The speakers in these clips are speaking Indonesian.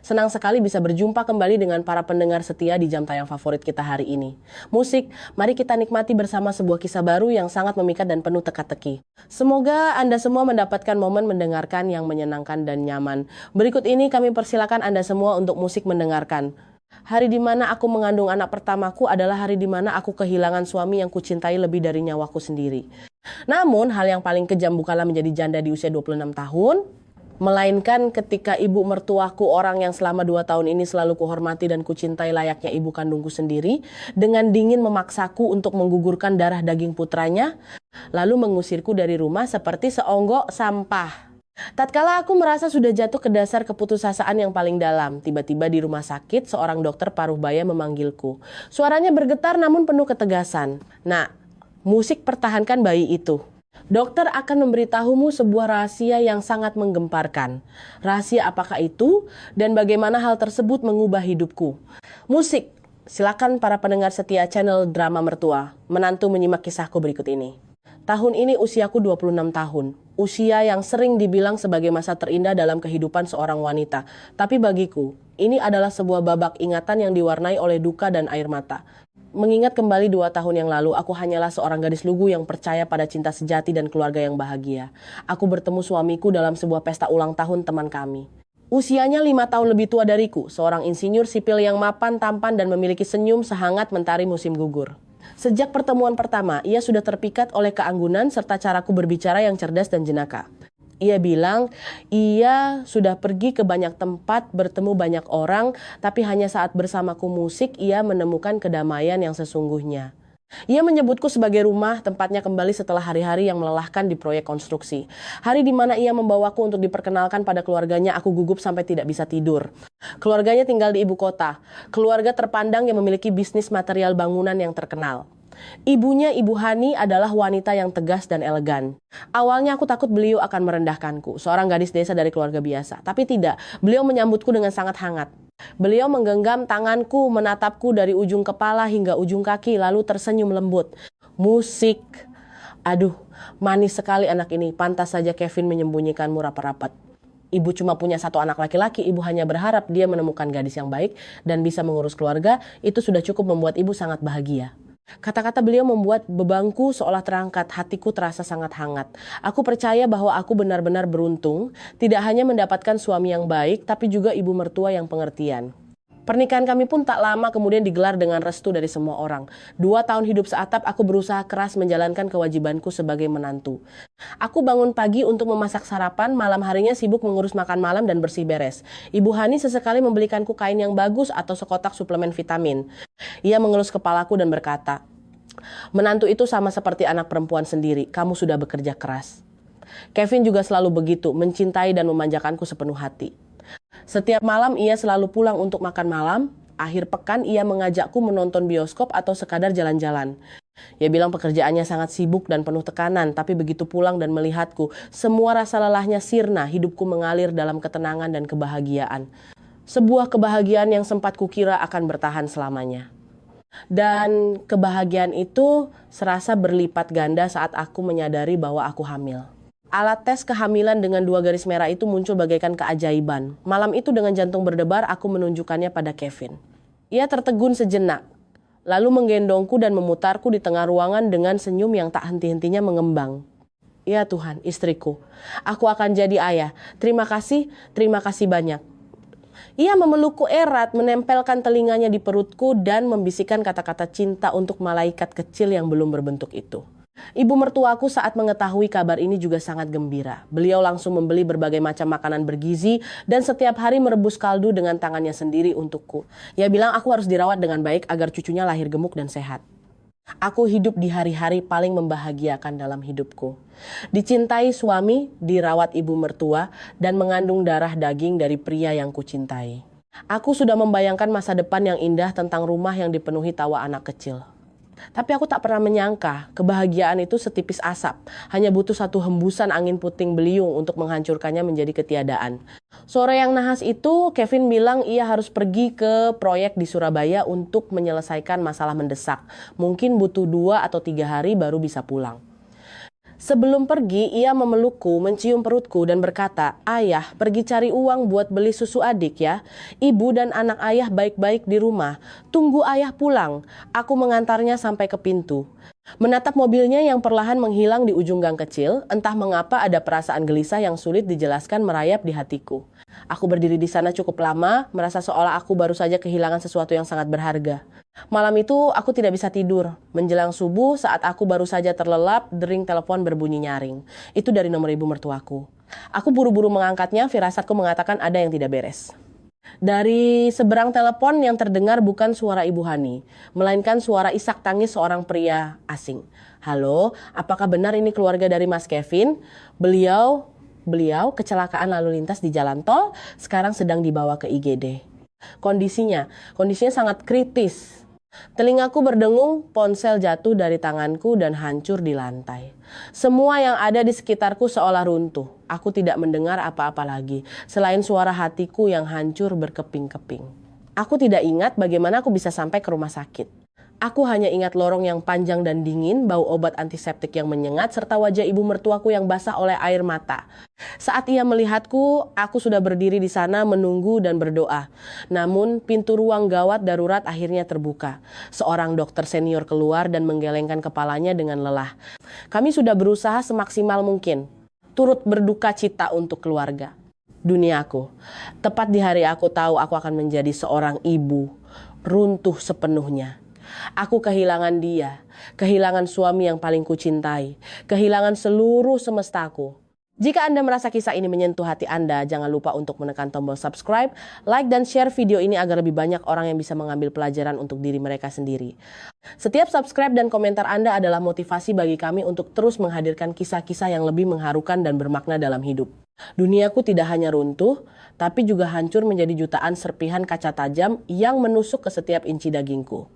Senang sekali bisa berjumpa kembali dengan para pendengar setia di jam tayang favorit kita hari ini. Musik, mari kita nikmati bersama sebuah kisah baru yang sangat memikat dan penuh teka-teki. Semoga Anda semua mendapatkan momen mendengarkan yang menyenangkan dan nyaman. Berikut ini kami persilakan Anda semua untuk musik mendengarkan. Hari di mana aku mengandung anak pertamaku adalah hari di mana aku kehilangan suami yang kucintai lebih dari nyawaku sendiri. Namun, hal yang paling kejam bukanlah menjadi janda di usia 26 tahun, melainkan ketika ibu mertuaku, orang yang selama 2 tahun ini selalu kuhormati dan kucintai layaknya ibu kandungku sendiri, dengan dingin memaksaku untuk menggugurkan darah daging putranya, lalu mengusirku dari rumah seperti seonggok sampah. Tatkala aku merasa sudah jatuh ke dasar keputusasaan yang paling dalam, tiba-tiba di rumah sakit seorang dokter paruh baya memanggilku. Suaranya bergetar namun penuh ketegasan. "Nak, musik pertahankan bayi itu. Dokter akan memberitahumu sebuah rahasia yang sangat menggemparkan. Rahasia apakah itu dan bagaimana hal tersebut mengubah hidupku? Musik." Silakan para pendengar setia channel Drama Mertua menantu menyimak kisahku berikut ini. Tahun ini usiaku 26 tahun. Usia yang sering dibilang sebagai masa terindah dalam kehidupan seorang wanita. Tapi bagiku, ini adalah sebuah babak ingatan yang diwarnai oleh duka dan air mata. Mengingat kembali 2 tahun yang lalu, aku hanyalah seorang gadis lugu yang percaya pada cinta sejati dan keluarga yang bahagia. Aku bertemu suamiku dalam sebuah pesta ulang tahun teman kami. Usianya 5 tahun lebih tua dariku, seorang insinyur sipil yang mapan, tampan, dan memiliki senyum sehangat mentari musim gugur. Sejak pertemuan pertama, ia sudah terpikat oleh keanggunan serta caraku berbicara yang cerdas dan jenaka. Ia bilang, ia sudah pergi ke banyak tempat, bertemu banyak orang, tapi hanya saat bersamaku musik, ia menemukan kedamaian yang sesungguhnya. Ia menyebutku sebagai rumah, tempatnya kembali setelah hari-hari yang melelahkan di proyek konstruksi. Hari di mana ia membawaku untuk diperkenalkan pada keluarganya, aku gugup sampai tidak bisa tidur. Keluarganya tinggal di ibu kota, keluarga terpandang yang memiliki bisnis material bangunan yang terkenal. Ibunya, Ibu Hani, adalah wanita yang tegas dan elegan. Awalnya aku takut beliau akan merendahkanku, seorang gadis desa dari keluarga biasa. Tapi tidak, beliau menyambutku dengan sangat hangat. Beliau menggenggam tanganku, menatapku dari ujung kepala hingga ujung kaki, lalu tersenyum lembut. Musik. Aduh, manis sekali anak ini. Pantas saja Kevin menyembunyikanmu rapat-rapat. Ibu cuma punya 1 anak laki-laki, ibu hanya berharap dia menemukan gadis yang baik dan bisa mengurus keluarga. Itu sudah cukup membuat ibu sangat bahagia. Kata-kata beliau membuat bebanku seolah terangkat, hatiku terasa sangat hangat. Aku percaya bahwa aku benar-benar beruntung, tidak hanya mendapatkan suami yang baik, tapi juga ibu mertua yang pengertian. Pernikahan kami pun tak lama kemudian digelar dengan restu dari semua orang. 2 tahun hidup seatap, aku berusaha keras menjalankan kewajibanku sebagai menantu. Aku bangun pagi untuk memasak sarapan, malam harinya sibuk mengurus makan malam dan bersih beres. Ibu Hani sesekali membelikanku kain yang bagus atau sekotak suplemen vitamin. Ia mengelus kepalaku dan berkata, "Menantu itu sama seperti anak perempuan sendiri, kamu sudah bekerja keras." Kevin juga selalu begitu, mencintai dan memanjakanku sepenuh hati. Setiap malam ia selalu pulang untuk makan malam, akhir pekan ia mengajakku menonton bioskop atau sekadar jalan-jalan. Ia bilang pekerjaannya sangat sibuk dan penuh tekanan, tapi begitu pulang dan melihatku, semua rasa lelahnya sirna, hidupku mengalir dalam ketenangan dan kebahagiaan. Sebuah kebahagiaan yang sempat kukira akan bertahan selamanya. Dan kebahagiaan itu serasa berlipat ganda saat aku menyadari bahwa aku hamil. Alat tes kehamilan dengan 2 garis merah itu muncul bagaikan keajaiban. Malam itu dengan jantung berdebar, aku menunjukkannya pada Kevin. Ia tertegun sejenak, lalu menggendongku dan memutarku di tengah ruangan dengan senyum yang tak henti-hentinya mengembang. "Ya Tuhan, istriku, aku akan jadi ayah. Terima kasih banyak." Ia memelukku erat, menempelkan telinganya di perutku dan membisikkan kata-kata cinta untuk malaikat kecil yang belum berbentuk itu. Ibu mertuaku saat mengetahui kabar ini juga sangat gembira. Beliau langsung membeli berbagai macam makanan bergizi dan setiap hari merebus kaldu dengan tangannya sendiri untukku. Ia bilang aku harus dirawat dengan baik agar cucunya lahir gemuk dan sehat. Aku hidup di hari-hari paling membahagiakan dalam hidupku. Dicintai suami, dirawat ibu mertua, dan mengandung darah daging dari pria yang kucintai. Aku sudah membayangkan masa depan yang indah tentang rumah yang dipenuhi tawa anak kecil. Tapi aku tak pernah menyangka kebahagiaan itu setipis asap. Hanya butuh 1 hembusan angin puting beliung untuk menghancurkannya menjadi ketiadaan. Sore yang nahas itu, Kevin bilang ia harus pergi ke proyek di Surabaya untuk menyelesaikan masalah mendesak. Mungkin butuh 2 atau 3 hari baru bisa pulang. Sebelum pergi, ia memelukku, mencium perutku dan berkata, "Ayah, pergi cari uang buat beli susu adik ya. Ibu dan anak ayah baik-baik di rumah. Tunggu ayah pulang." Aku mengantarnya sampai ke pintu. Menatap mobilnya yang perlahan menghilang di ujung gang kecil, entah mengapa ada perasaan gelisah yang sulit dijelaskan merayap di hatiku. Aku berdiri di sana cukup lama, merasa seolah aku baru saja kehilangan sesuatu yang sangat berharga. Malam itu aku tidak bisa tidur. Menjelang subuh saat aku baru saja terlelap, dering telepon berbunyi nyaring. Itu dari nomor ibu mertuaku. Aku buru-buru mengangkatnya, firasatku mengatakan ada yang tidak beres. Dari seberang telepon yang terdengar bukan suara Ibu Hani, melainkan suara isak tangis seorang pria asing. "Halo, apakah benar ini keluarga dari Mas Kevin? Beliau kecelakaan lalu lintas di jalan tol, sekarang sedang dibawa ke IGD. Kondisinya sangat kritis. Telingaku berdengung, ponsel jatuh dari tanganku dan hancur di lantai. Semua yang ada di sekitarku seolah runtuh. Aku tidak mendengar apa-apa lagi, selain suara hatiku yang hancur berkeping-keping. Aku tidak ingat bagaimana aku bisa sampai ke rumah sakit. Aku hanya ingat lorong yang panjang dan dingin, bau obat antiseptik yang menyengat, serta wajah ibu mertuaku yang basah oleh air mata. Saat ia melihatku, aku sudah berdiri di sana menunggu dan berdoa. Namun, pintu ruang gawat darurat akhirnya terbuka. Seorang dokter senior keluar dan menggelengkan kepalanya dengan lelah. "Kami sudah berusaha semaksimal mungkin. Turut berduka cita untuk keluarga." Duniaku, tepat di hari aku tahu aku akan menjadi seorang ibu, runtuh sepenuhnya. Aku kehilangan dia, kehilangan suami yang paling kucintai, kehilangan seluruh semestaku. Jika Anda merasa kisah ini menyentuh hati Anda, jangan lupa untuk menekan tombol subscribe, like dan share video ini agar lebih banyak orang yang bisa mengambil pelajaran untuk diri mereka sendiri. Setiap subscribe dan komentar Anda adalah motivasi bagi kami untuk terus menghadirkan kisah-kisah yang lebih mengharukan dan bermakna dalam hidup. Duniaku tidak hanya runtuh, tapi juga hancur menjadi jutaan serpihan kaca tajam yang menusuk ke setiap inci dagingku.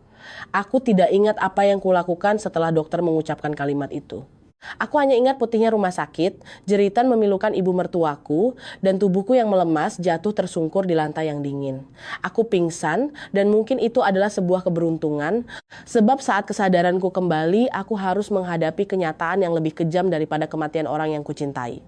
Aku tidak ingat apa yang kulakukan setelah dokter mengucapkan kalimat itu. Aku hanya ingat putihnya rumah sakit, jeritan memilukan ibu mertuaku, dan tubuhku yang melemas jatuh tersungkur di lantai yang dingin. Aku pingsan, dan mungkin itu adalah sebuah keberuntungan, sebab saat kesadaranku kembali, aku harus menghadapi kenyataan yang lebih kejam daripada kematian orang yang kucintai.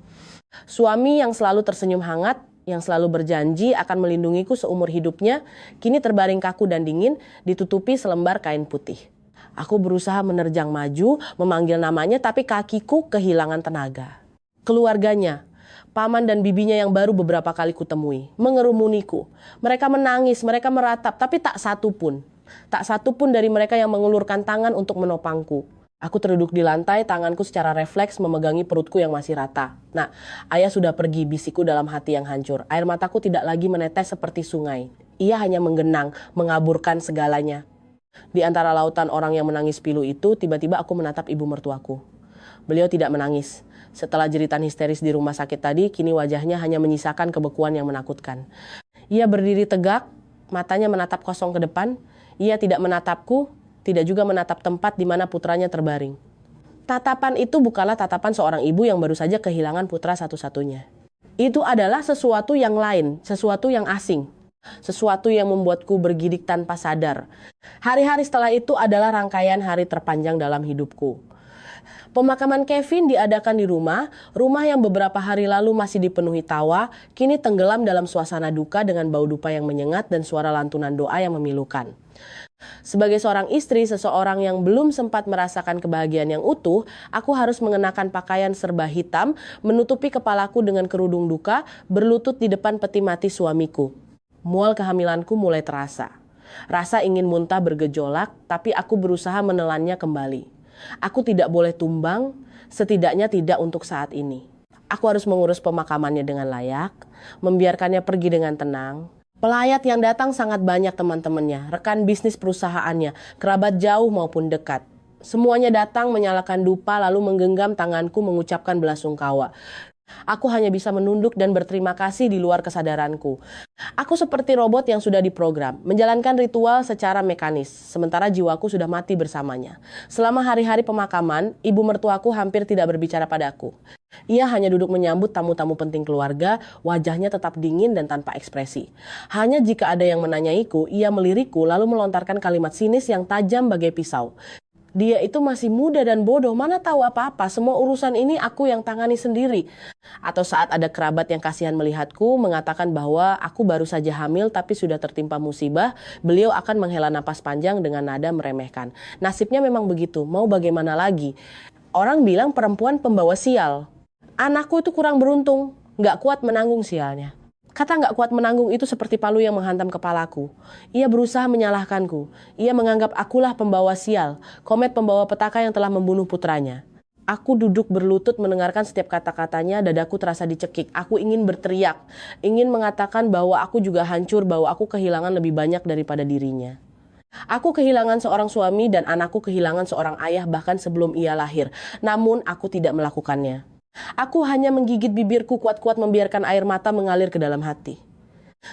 Suami yang selalu tersenyum hangat, yang selalu berjanji akan melindungiku seumur hidupnya, kini terbaring kaku dan dingin, ditutupi selembar kain putih. Aku berusaha menerjang maju, memanggil namanya, tapi kakiku kehilangan tenaga. Keluarganya, paman dan bibinya yang baru beberapa kali kutemui, mengerumuniku. Mereka menangis, mereka meratap, tapi tak satu pun dari mereka yang mengulurkan tangan untuk menopangku. Aku terduduk di lantai, tanganku secara refleks memegangi perutku yang masih rata. "Nah, ayah sudah pergi," bisikku dalam hati yang hancur. Air mataku tidak lagi menetes seperti sungai. Ia hanya menggenang, mengaburkan segalanya. Di antara lautan orang yang menangis pilu itu, tiba-tiba aku menatap ibu mertuaku. Beliau tidak menangis. Setelah jeritan histeris di rumah sakit tadi, kini wajahnya hanya menyisakan kebekuan yang menakutkan. Ia berdiri tegak, matanya menatap kosong ke depan. Ia tidak menatapku, tidak juga menatap tempat di mana putranya terbaring. Tatapan itu bukanlah tatapan seorang ibu yang baru saja kehilangan putra satu-satunya. Itu adalah sesuatu yang lain, sesuatu yang asing. Sesuatu yang membuatku bergidik tanpa sadar. Hari-hari setelah itu adalah rangkaian hari terpanjang dalam hidupku. Pemakaman Kevin diadakan di rumah yang beberapa hari lalu masih dipenuhi tawa, kini tenggelam dalam suasana duka dengan bau dupa yang menyengat dan suara lantunan doa yang memilukan. Sebagai seorang istri, seseorang yang belum sempat merasakan kebahagiaan yang utuh, aku harus mengenakan pakaian serba hitam, menutupi kepalaku dengan kerudung duka, berlutut di depan peti mati suamiku. Mual kehamilanku mulai terasa. Rasa ingin muntah bergejolak, tapi aku berusaha menelannya kembali. Aku tidak boleh tumbang, setidaknya tidak untuk saat ini. Aku harus mengurus pemakamannya dengan layak, membiarkannya pergi dengan tenang. Pelayat yang datang sangat banyak teman-temannya, rekan bisnis perusahaannya, kerabat jauh maupun dekat. Semuanya datang menyalakan dupa lalu menggenggam tanganku mengucapkan belasungkawa. Aku hanya bisa menunduk dan berterima kasih di luar kesadaranku. Aku seperti robot yang sudah diprogram, menjalankan ritual secara mekanis, sementara jiwaku sudah mati bersamanya. Selama hari-hari pemakaman, ibu mertuaku hampir tidak berbicara padaku. Ia hanya duduk menyambut tamu-tamu penting keluarga, wajahnya tetap dingin dan tanpa ekspresi. Hanya jika ada yang menanyaiku, ia melirikku lalu melontarkan kalimat sinis yang tajam bagai pisau. Dia itu masih muda dan bodoh, mana tahu apa-apa, semua urusan ini aku yang tangani sendiri. Atau saat ada kerabat yang kasihan melihatku, mengatakan bahwa aku baru saja hamil tapi sudah tertimpa musibah, beliau akan menghela napas panjang dengan nada meremehkan. Nasibnya memang begitu, mau bagaimana lagi? Orang bilang perempuan pembawa sial. Anakku itu kurang beruntung, nggak kuat menanggung sialnya. Kata nggak kuat menanggung itu seperti palu yang menghantam kepalaku. Ia berusaha menyalahkanku. Ia menganggap akulah pembawa sial, komet pembawa petaka yang telah membunuh putranya. Aku duduk berlutut mendengarkan setiap kata-katanya, dadaku terasa dicekik. Aku ingin berteriak, ingin mengatakan bahwa aku juga hancur, bahwa aku kehilangan lebih banyak daripada dirinya. Aku kehilangan seorang suami dan anakku kehilangan seorang ayah bahkan sebelum ia lahir. Namun aku tidak melakukannya. Aku hanya menggigit bibirku kuat-kuat membiarkan air mata mengalir ke dalam hati.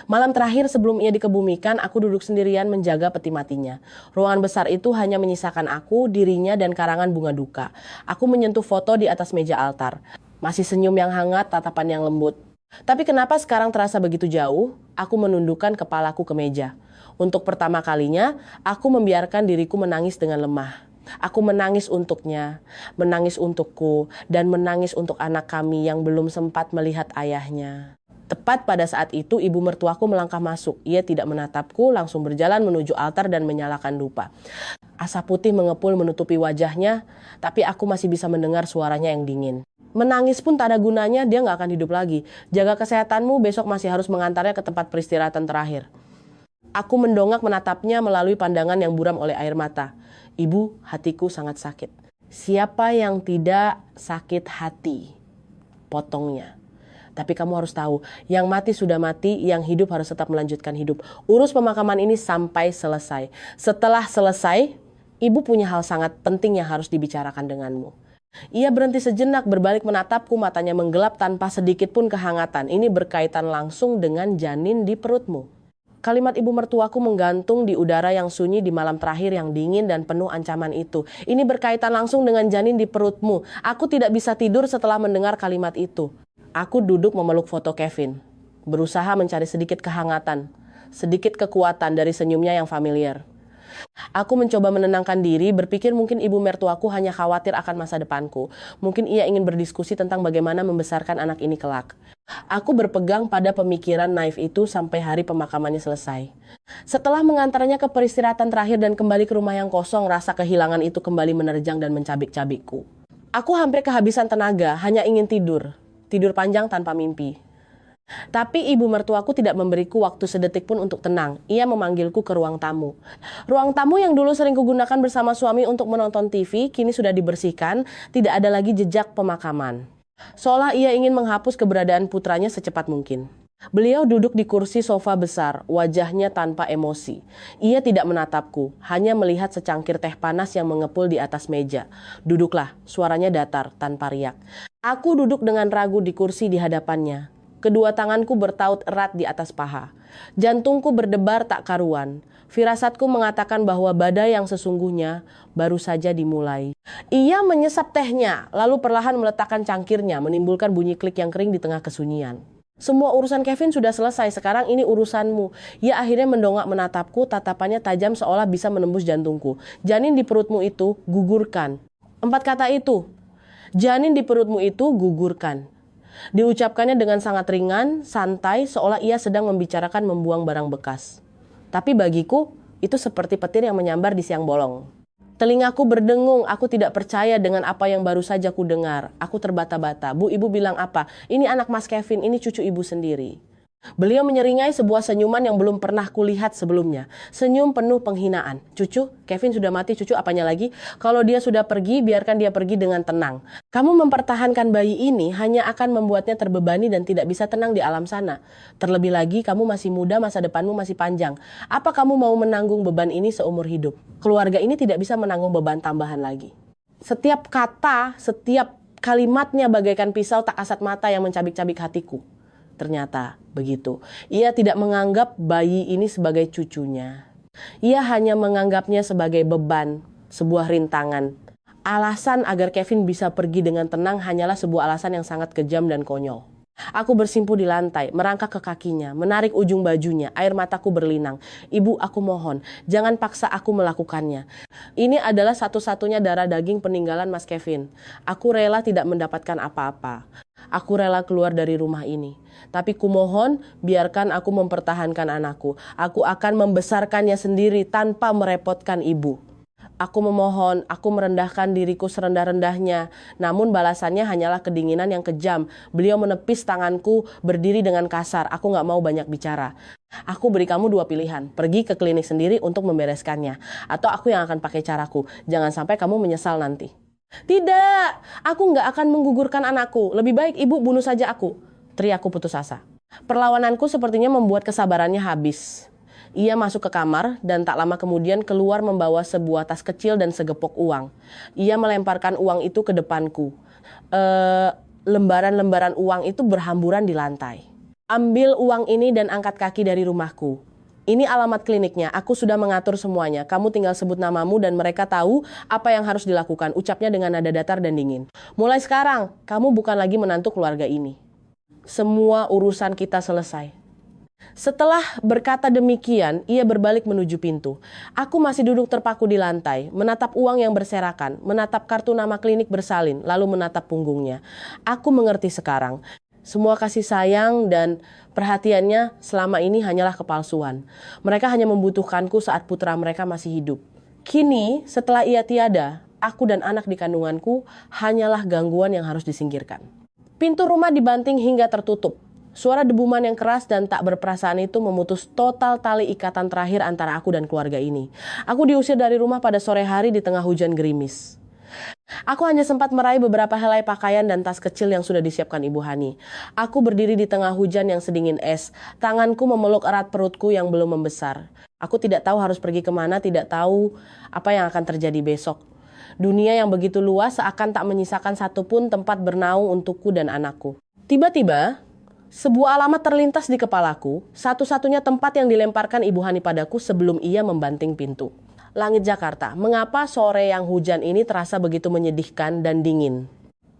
Malam terakhir sebelum ia dikebumikan, aku duduk sendirian menjaga peti matinya. Ruangan besar itu hanya menyisakan aku, dirinya, dan karangan bunga duka. Aku menyentuh foto di atas meja altar. Masih senyum yang hangat, tatapan yang lembut. Tapi kenapa sekarang terasa begitu jauh? Aku menundukkan kepalaku ke meja. Untuk pertama kalinya, aku membiarkan diriku menangis dengan lemah. Aku menangis untuknya, menangis untukku, dan menangis untuk anak kami yang belum sempat melihat ayahnya. Tepat pada saat itu, ibu mertuaku melangkah masuk. Ia tidak menatapku, langsung berjalan menuju altar dan menyalakan dupa. Asap putih mengepul menutupi wajahnya, tapi aku masih bisa mendengar suaranya yang dingin. Menangis pun tak ada gunanya, dia nggak akan hidup lagi. Jaga kesehatanmu, besok masih harus mengantarnya ke tempat peristirahatan terakhir. Aku mendongak menatapnya melalui pandangan yang buram oleh air mata. Ibu, hatiku sangat sakit. Siapa yang tidak sakit hati? Potongnya. Tapi kamu harus tahu, yang mati sudah mati, yang hidup harus tetap melanjutkan hidup. Urus pemakaman ini sampai selesai. Setelah selesai, ibu punya hal sangat penting yang harus dibicarakan denganmu. Ia berhenti sejenak, berbalik menatapku, matanya menggelap tanpa sedikit pun kehangatan. Ini berkaitan langsung dengan janin di perutmu. Kalimat ibu mertuaku menggantung di udara yang sunyi di malam terakhir yang dingin dan penuh ancaman itu. Ini berkaitan langsung dengan janin di perutmu. Aku tidak bisa tidur setelah mendengar kalimat itu. Aku duduk memeluk foto Kevin, berusaha mencari sedikit kehangatan, sedikit kekuatan dari senyumnya yang familiar. Aku mencoba menenangkan diri, berpikir mungkin ibu mertuaku hanya khawatir akan masa depanku. Mungkin ia ingin berdiskusi tentang bagaimana membesarkan anak ini kelak. Aku berpegang pada pemikiran naif itu sampai hari pemakamannya selesai. Setelah mengantarnya ke peristirahatan terakhir dan kembali ke rumah yang kosong, rasa kehilangan itu kembali menerjang dan mencabik-cabikku. Aku hampir kehabisan tenaga, hanya ingin tidur. Tidur panjang tanpa mimpi. Tapi ibu mertuaku tidak memberiku waktu sedetik pun untuk tenang. Ia memanggilku ke ruang tamu. Ruang tamu yang dulu sering kugunakan bersama suami untuk menonton TV, kini sudah dibersihkan, tidak ada lagi jejak pemakaman. Seolah ia ingin menghapus keberadaan putranya secepat mungkin. Beliau duduk di kursi sofa besar, wajahnya tanpa emosi. Ia tidak menatapku, hanya melihat secangkir teh panas yang mengepul di atas meja. Duduklah, suaranya datar, tanpa riak. Aku duduk dengan ragu di kursi di hadapannya. Kedua tanganku bertaut erat di atas paha. Jantungku berdebar tak karuan. Firasatku mengatakan bahwa badai yang sesungguhnya baru saja dimulai. Ia menyesap tehnya, lalu perlahan meletakkan cangkirnya, menimbulkan bunyi klik yang kering di tengah kesunyian. Semua urusan Kevin sudah selesai, sekarang ini urusanmu. Ia akhirnya mendongak menatapku, tatapannya tajam seolah bisa menembus jantungku. Janin di perutmu itu, gugurkan. 4 kata itu. Janin di perutmu itu, gugurkan. Diucapkannya dengan sangat ringan, santai, seolah ia sedang membicarakan membuang barang bekas. Tapi bagiku, itu seperti petir yang menyambar di siang bolong. Telingaku berdengung, aku tidak percaya dengan apa yang baru saja ku dengar. Aku terbata-bata. Bu, ibu bilang apa? Ini anak Mas Kevin, ini cucu ibu sendiri. Beliau menyeringai sebuah senyuman yang belum pernah kulihat sebelumnya. Senyum penuh penghinaan. Cucu, Kevin sudah mati, cucu apanya lagi? Kalau dia sudah pergi, biarkan dia pergi dengan tenang. Kamu mempertahankan bayi ini hanya akan membuatnya terbebani dan tidak bisa tenang di alam sana. Terlebih lagi, kamu masih muda, masa depanmu masih panjang. Apa kamu mau menanggung beban ini seumur hidup? Keluarga ini tidak bisa menanggung beban tambahan lagi. Setiap kata, setiap kalimatnya bagaikan pisau tak kasat mata yang mencabik-cabik hatiku. Ternyata begitu. Ia tidak menganggap bayi ini sebagai cucunya. Ia hanya menganggapnya sebagai beban, sebuah rintangan. Alasan agar Kevin bisa pergi dengan tenang hanyalah sebuah alasan yang sangat kejam dan konyol. Aku bersimpuh di lantai, merangkak ke kakinya, menarik ujung bajunya, air mataku berlinang. Ibu, aku mohon, jangan paksa aku melakukannya. Ini adalah satu-satunya darah daging peninggalan Mas Kevin. Aku rela tidak mendapatkan apa-apa. Aku rela keluar dari rumah ini. Tapi kumohon, biarkan aku mempertahankan anakku. Aku akan membesarkannya sendiri tanpa merepotkan ibu. Aku memohon, aku merendahkan diriku serendah-rendahnya. Namun balasannya hanyalah kedinginan yang kejam. Beliau menepis tanganku, berdiri dengan kasar. Aku gak mau banyak bicara. Aku beri kamu dua pilihan. Pergi ke klinik sendiri untuk membereskannya. Atau aku yang akan pakai caraku. Jangan sampai kamu menyesal nanti. Tidak, aku gak akan menggugurkan anakku. Lebih baik ibu bunuh saja aku. Teriakku putus asa. Perlawananku sepertinya membuat kesabarannya habis. Ia masuk ke kamar dan tak lama kemudian keluar membawa sebuah tas kecil dan segepok uang. Ia melemparkan uang itu ke depanku. Lembaran-lembaran uang itu berhamburan di lantai. Ambil uang ini dan angkat kaki dari rumahku. Ini alamat kliniknya, aku sudah mengatur semuanya. Kamu tinggal sebut namamu dan mereka tahu apa yang harus dilakukan. Ucapnya dengan nada datar dan dingin. Mulai sekarang, kamu bukan lagi menantu keluarga ini. Semua urusan kita selesai. Setelah berkata demikian, ia berbalik menuju pintu. Aku masih duduk terpaku di lantai, menatap uang yang berserakan, menatap kartu nama klinik bersalin, lalu menatap punggungnya. Aku mengerti sekarang. Semua kasih sayang dan perhatiannya selama ini hanyalah kepalsuan. Mereka hanya membutuhkanku saat putra mereka masih hidup. Kini, setelah ia tiada, aku dan anak di kandunganku hanyalah gangguan yang harus disingkirkan. Pintu rumah dibanting hingga tertutup. Suara debuman yang keras dan tak berperasaan itu memutus total tali ikatan terakhir antara aku dan keluarga ini. Aku diusir dari rumah pada sore hari di tengah hujan gerimis. Aku hanya sempat meraih beberapa helai pakaian dan tas kecil yang sudah disiapkan Ibu Hani. Aku berdiri di tengah hujan yang sedingin es. Tanganku memeluk erat perutku yang belum membesar. Aku tidak tahu harus pergi kemana, tidak tahu apa yang akan terjadi besok. Dunia yang begitu luas seakan tak menyisakan satupun tempat bernaung untukku dan anakku. Tiba-tiba, sebuah alamat terlintas di kepalaku, satu-satunya tempat yang dilemparkan Ibu Hani padaku sebelum ia membanting pintu. Langit Jakarta, mengapa sore yang hujan ini terasa begitu menyedihkan dan dingin?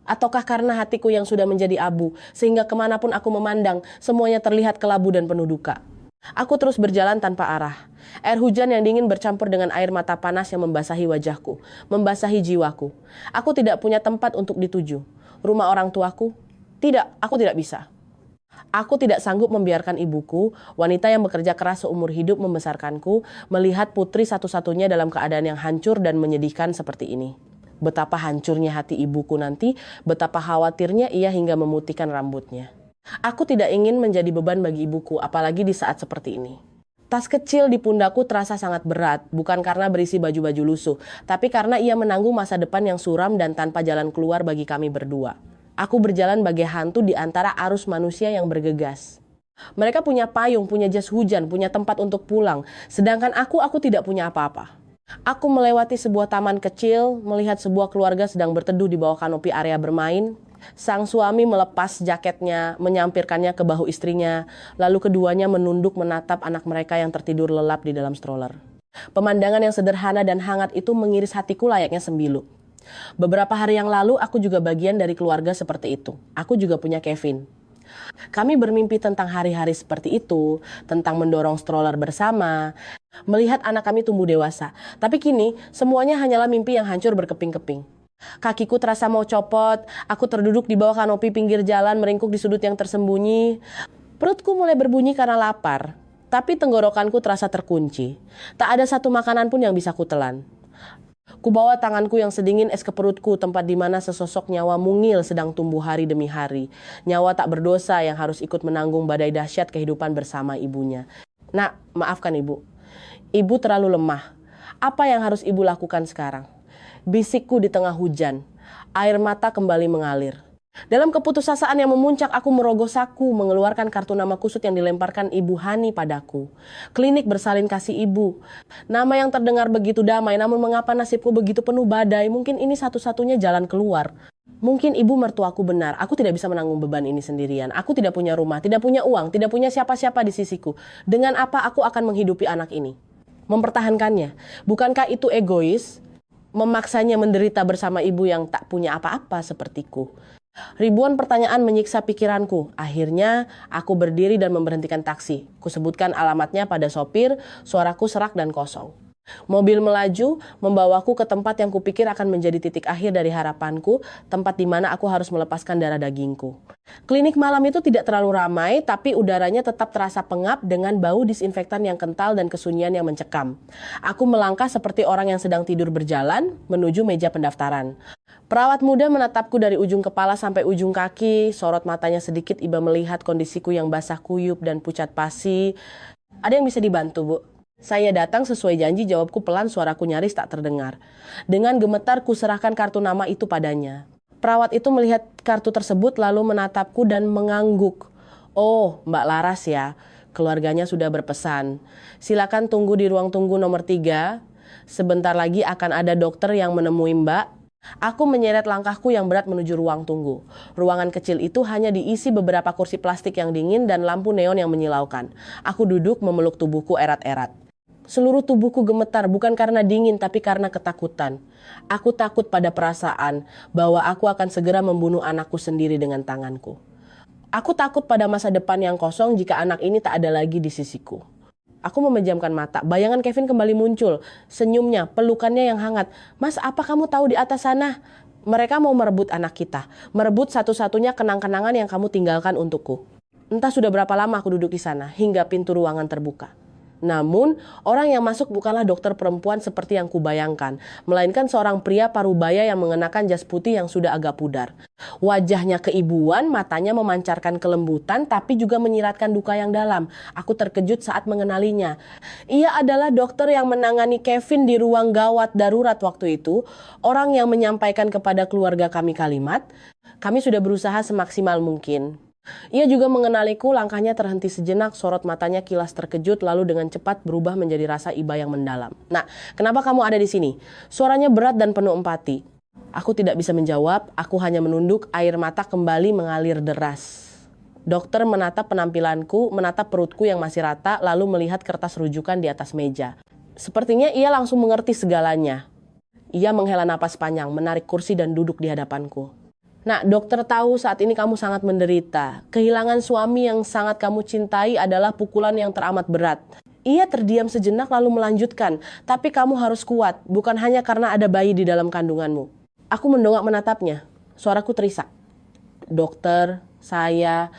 Ataukah karena hatiku yang sudah menjadi abu, sehingga kemanapun aku memandang, semuanya terlihat kelabu dan penuh duka? Aku terus berjalan tanpa arah. Air hujan yang dingin bercampur dengan air mata panas yang membasahi wajahku, membasahi jiwaku. Aku tidak punya tempat untuk dituju. Rumah orang tuaku? Tidak, aku tidak bisa. Aku tidak sanggup membiarkan ibuku, wanita yang bekerja keras seumur hidup membesarkanku, melihat putri satu-satunya dalam keadaan yang hancur dan menyedihkan seperti ini. Betapa hancurnya hati ibuku nanti, betapa khawatirnya ia hingga memutihkan rambutnya. Aku tidak ingin menjadi beban bagi ibuku, apalagi di saat seperti ini. Tas kecil di pundakku terasa sangat berat, bukan karena berisi baju-baju lusuh, tapi karena ia menanggung masa depan yang suram dan tanpa jalan keluar bagi kami berdua. Aku berjalan bagai hantu di antara arus manusia yang bergegas. Mereka punya payung, punya jas hujan, punya tempat untuk pulang. Sedangkan aku tidak punya apa-apa. Aku melewati sebuah taman kecil, melihat sebuah keluarga sedang berteduh di bawah kanopi area bermain. Sang suami melepas jaketnya, menyampirkannya ke bahu istrinya, lalu keduanya menunduk menatap anak mereka yang tertidur lelap di dalam stroller. Pemandangan yang sederhana dan hangat itu mengiris hatiku layaknya sembilu. Beberapa hari yang lalu aku juga bagian dari keluarga seperti itu. Aku juga punya Kevin. Kami bermimpi tentang hari-hari seperti itu, tentang mendorong stroller bersama, melihat anak kami tumbuh dewasa. Tapi kini semuanya hanyalah mimpi yang hancur berkeping-keping. Kakiku terasa mau copot, aku terduduk di bawah kanopi pinggir jalan meringkuk di sudut yang tersembunyi. Perutku mulai berbunyi karena lapar, tapi tenggorokanku terasa terkunci. Tak ada satu makanan pun yang bisa kutelan. Kubawa tanganku yang sedingin es ke perutku, tempat di mana sesosok nyawa mungil sedang tumbuh hari demi hari. Nyawa tak berdosa yang harus ikut menanggung badai dahsyat kehidupan bersama ibunya. Nak, maafkan ibu. Ibu terlalu lemah. Apa yang harus ibu lakukan sekarang? Bisikku di tengah hujan. Air mata kembali mengalir. Dalam keputusasaan yang memuncak, aku merogoh saku, mengeluarkan kartu nama kusut yang dilemparkan Ibu Hani padaku. Klinik bersalin kasih ibu. Nama yang terdengar begitu damai, namun mengapa nasibku begitu penuh badai? Mungkin ini satu-satunya jalan keluar. Mungkin ibu mertuaku benar, aku tidak bisa menanggung beban ini sendirian. Aku tidak punya rumah, tidak punya uang, tidak punya siapa-siapa di sisiku. Dengan apa aku akan menghidupi anak ini? Mempertahankannya. Bukankah itu egois? Memaksanya menderita bersama ibu yang tak punya apa-apa sepertiku. Ribuan pertanyaan menyiksa pikiranku. Akhirnya, aku berdiri dan memberhentikan taksi. Kusebutkan alamatnya pada sopir, suaraku serak dan kosong. Mobil melaju, membawaku ke tempat yang kupikir akan menjadi titik akhir dari harapanku, tempat di mana aku harus melepaskan darah dagingku. Klinik malam itu tidak terlalu ramai, tapi udaranya tetap terasa pengap dengan bau disinfektan yang kental dan kesunyian yang mencekam. Aku melangkah seperti orang yang sedang tidur berjalan, menuju meja pendaftaran. Perawat muda menatapku dari ujung kepala sampai ujung kaki, sorot matanya sedikit iba melihat kondisiku yang basah kuyup dan pucat pasi. Ada yang bisa dibantu, Bu? Saya datang sesuai janji, jawabku pelan, suaraku nyaris tak terdengar. Dengan gemetar kuserahkan kartu nama itu padanya. Perawat itu melihat kartu tersebut lalu menatapku dan mengangguk. Oh, Mbak Laras ya, keluarganya sudah berpesan. Silakan tunggu di ruang tunggu nomor 3. Sebentar lagi akan ada dokter yang menemui Mbak. Aku menyeret langkahku yang berat menuju ruang tunggu. Ruangan kecil itu hanya diisi beberapa kursi plastik yang dingin dan lampu neon yang menyilaukan. Aku duduk memeluk tubuhku erat-erat. Seluruh tubuhku gemetar bukan karena dingin tapi karena ketakutan. Aku takut pada perasaan bahwa aku akan segera membunuh anakku sendiri dengan tanganku. Aku takut pada masa depan yang kosong jika anak ini tak ada lagi di sisiku. Aku memejamkan mata. Bayangan Kevin kembali muncul. Senyumnya, pelukannya yang hangat. Mas, apa kamu tahu di atas sana? Mereka mau merebut anak kita. Merebut satu-satunya kenang-kenangan yang kamu tinggalkan untukku. Entah sudah berapa lama aku duduk di sana, hingga pintu ruangan terbuka. Namun, orang yang masuk bukanlah dokter perempuan seperti yang kubayangkan, melainkan seorang pria parubaya yang mengenakan jas putih yang sudah agak pudar. Wajahnya keibuan, matanya memancarkan kelembutan, tapi juga menyiratkan duka yang dalam. Aku terkejut saat mengenalinya. Ia adalah dokter yang menangani Kevin di ruang gawat darurat waktu itu, orang yang menyampaikan kepada keluarga kami kalimat, "Kami sudah berusaha semaksimal mungkin." Ia juga mengenaliku, langkahnya terhenti sejenak, sorot matanya kilas terkejut, lalu dengan cepat berubah menjadi rasa iba yang mendalam. Nah, kenapa kamu ada di sini? Suaranya berat dan penuh empati. Aku tidak bisa menjawab, aku hanya menunduk, air mata kembali mengalir deras. Dokter menatap penampilanku, menatap perutku yang masih rata, lalu melihat kertas rujukan di atas meja. Sepertinya ia langsung mengerti segalanya. Ia menghela napas panjang, menarik kursi dan duduk di hadapanku. Nah, dokter tahu saat ini kamu sangat menderita. Kehilangan suami yang sangat kamu cintai adalah pukulan yang teramat berat. Ia terdiam sejenak lalu melanjutkan, tapi kamu harus kuat, bukan hanya karena ada bayi di dalam kandunganmu. Aku mendongak menatapnya. Suaraku terisak. Dokter, saya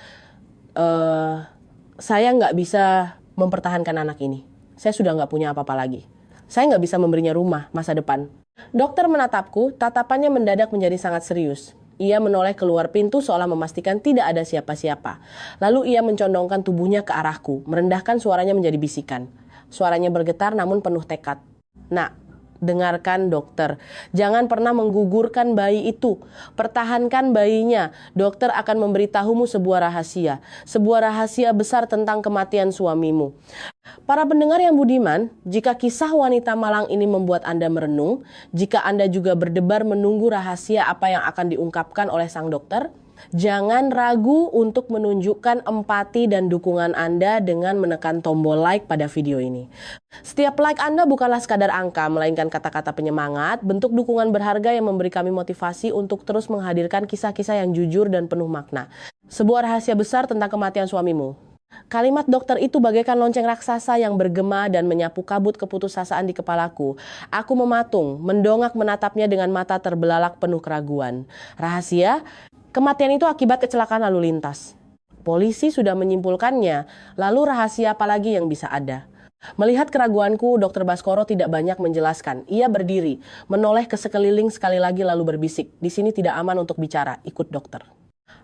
nggak bisa mempertahankan anak ini. Saya sudah nggak punya apa-apa lagi. Saya nggak bisa memberinya rumah, masa depan. Dokter menatapku, tatapannya mendadak menjadi sangat serius. Ia menoleh keluar pintu seolah memastikan tidak ada siapa-siapa. Lalu ia mencondongkan tubuhnya ke arahku, merendahkan suaranya menjadi bisikan. Suaranya bergetar namun penuh tekad. Nak, dengarkan dokter. Jangan pernah menggugurkan bayi itu. Pertahankan bayinya. Dokter akan memberitahumu sebuah rahasia. Sebuah rahasia besar tentang kematian suamimu. Para pendengar yang budiman, jika kisah wanita malang ini membuat Anda merenung, jika Anda juga berdebar menunggu rahasia apa yang akan diungkapkan oleh sang dokter, jangan ragu untuk menunjukkan empati dan dukungan Anda dengan menekan tombol like pada video ini. Setiap like Anda bukanlah sekadar angka, melainkan kata-kata penyemangat, bentuk dukungan berharga yang memberi kami motivasi untuk terus menghadirkan kisah-kisah yang jujur dan penuh makna. Sebuah rahasia besar tentang kematian suamimu. Kalimat dokter itu bagaikan lonceng raksasa yang bergema dan menyapu kabut keputusasaan di kepalaku. Aku mematung, mendongak menatapnya dengan mata terbelalak penuh keraguan. Rahasia? Kematian itu akibat kecelakaan lalu lintas. Polisi sudah menyimpulkannya, lalu rahasia apa lagi yang bisa ada? Melihat keraguanku, Dr. Baskoro tidak banyak menjelaskan. Ia berdiri, menoleh ke sekeliling sekali lagi lalu berbisik, "Di sini tidak aman untuk bicara, ikut dokter."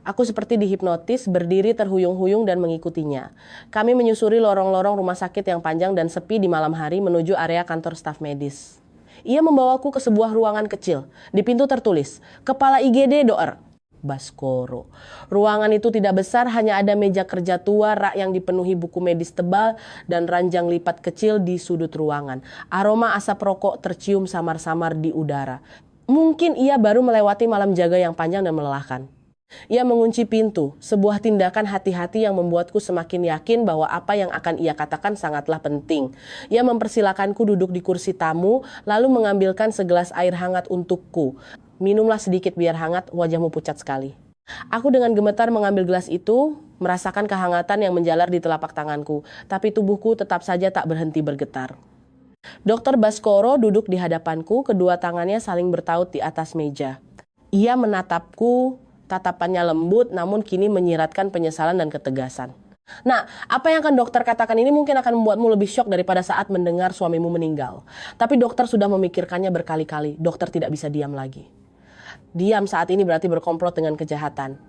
Aku seperti dihipnotis, berdiri terhuyung-huyung dan mengikutinya. Kami menyusuri lorong-lorong rumah sakit yang panjang dan sepi di malam hari menuju area kantor staf medis. Ia membawaku ke sebuah ruangan kecil. Di pintu tertulis, "Kepala IGD Dr. Baskoro." Ruangan itu tidak besar, hanya ada meja kerja tua, rak yang dipenuhi buku medis tebal, dan ranjang lipat kecil di sudut ruangan. Aroma asap rokok tercium samar-samar di udara. Mungkin ia baru melewati malam jaga yang panjang dan melelahkan. Ia mengunci pintu, sebuah tindakan hati-hati yang membuatku semakin yakin bahwa apa yang akan ia katakan sangatlah penting. Ia mempersilakanku duduk di kursi tamu, lalu mengambilkan segelas air hangat untukku. "Minumlah sedikit biar hangat, wajahmu pucat sekali." Aku dengan gemetar mengambil gelas itu, merasakan kehangatan yang menjalar di telapak tanganku, tapi tubuhku tetap saja tak berhenti bergetar. Dokter Baskoro duduk di hadapanku, kedua tangannya saling bertaut di atas meja. Ia menatapku, tatapannya lembut namun kini menyiratkan penyesalan dan ketegasan. Nah, apa yang akan dokter katakan ini mungkin akan membuatmu lebih syok daripada saat mendengar suamimu meninggal. Tapi dokter sudah memikirkannya berkali-kali, dokter tidak bisa diam lagi. Diam saat ini berarti berkomplot dengan kejahatan.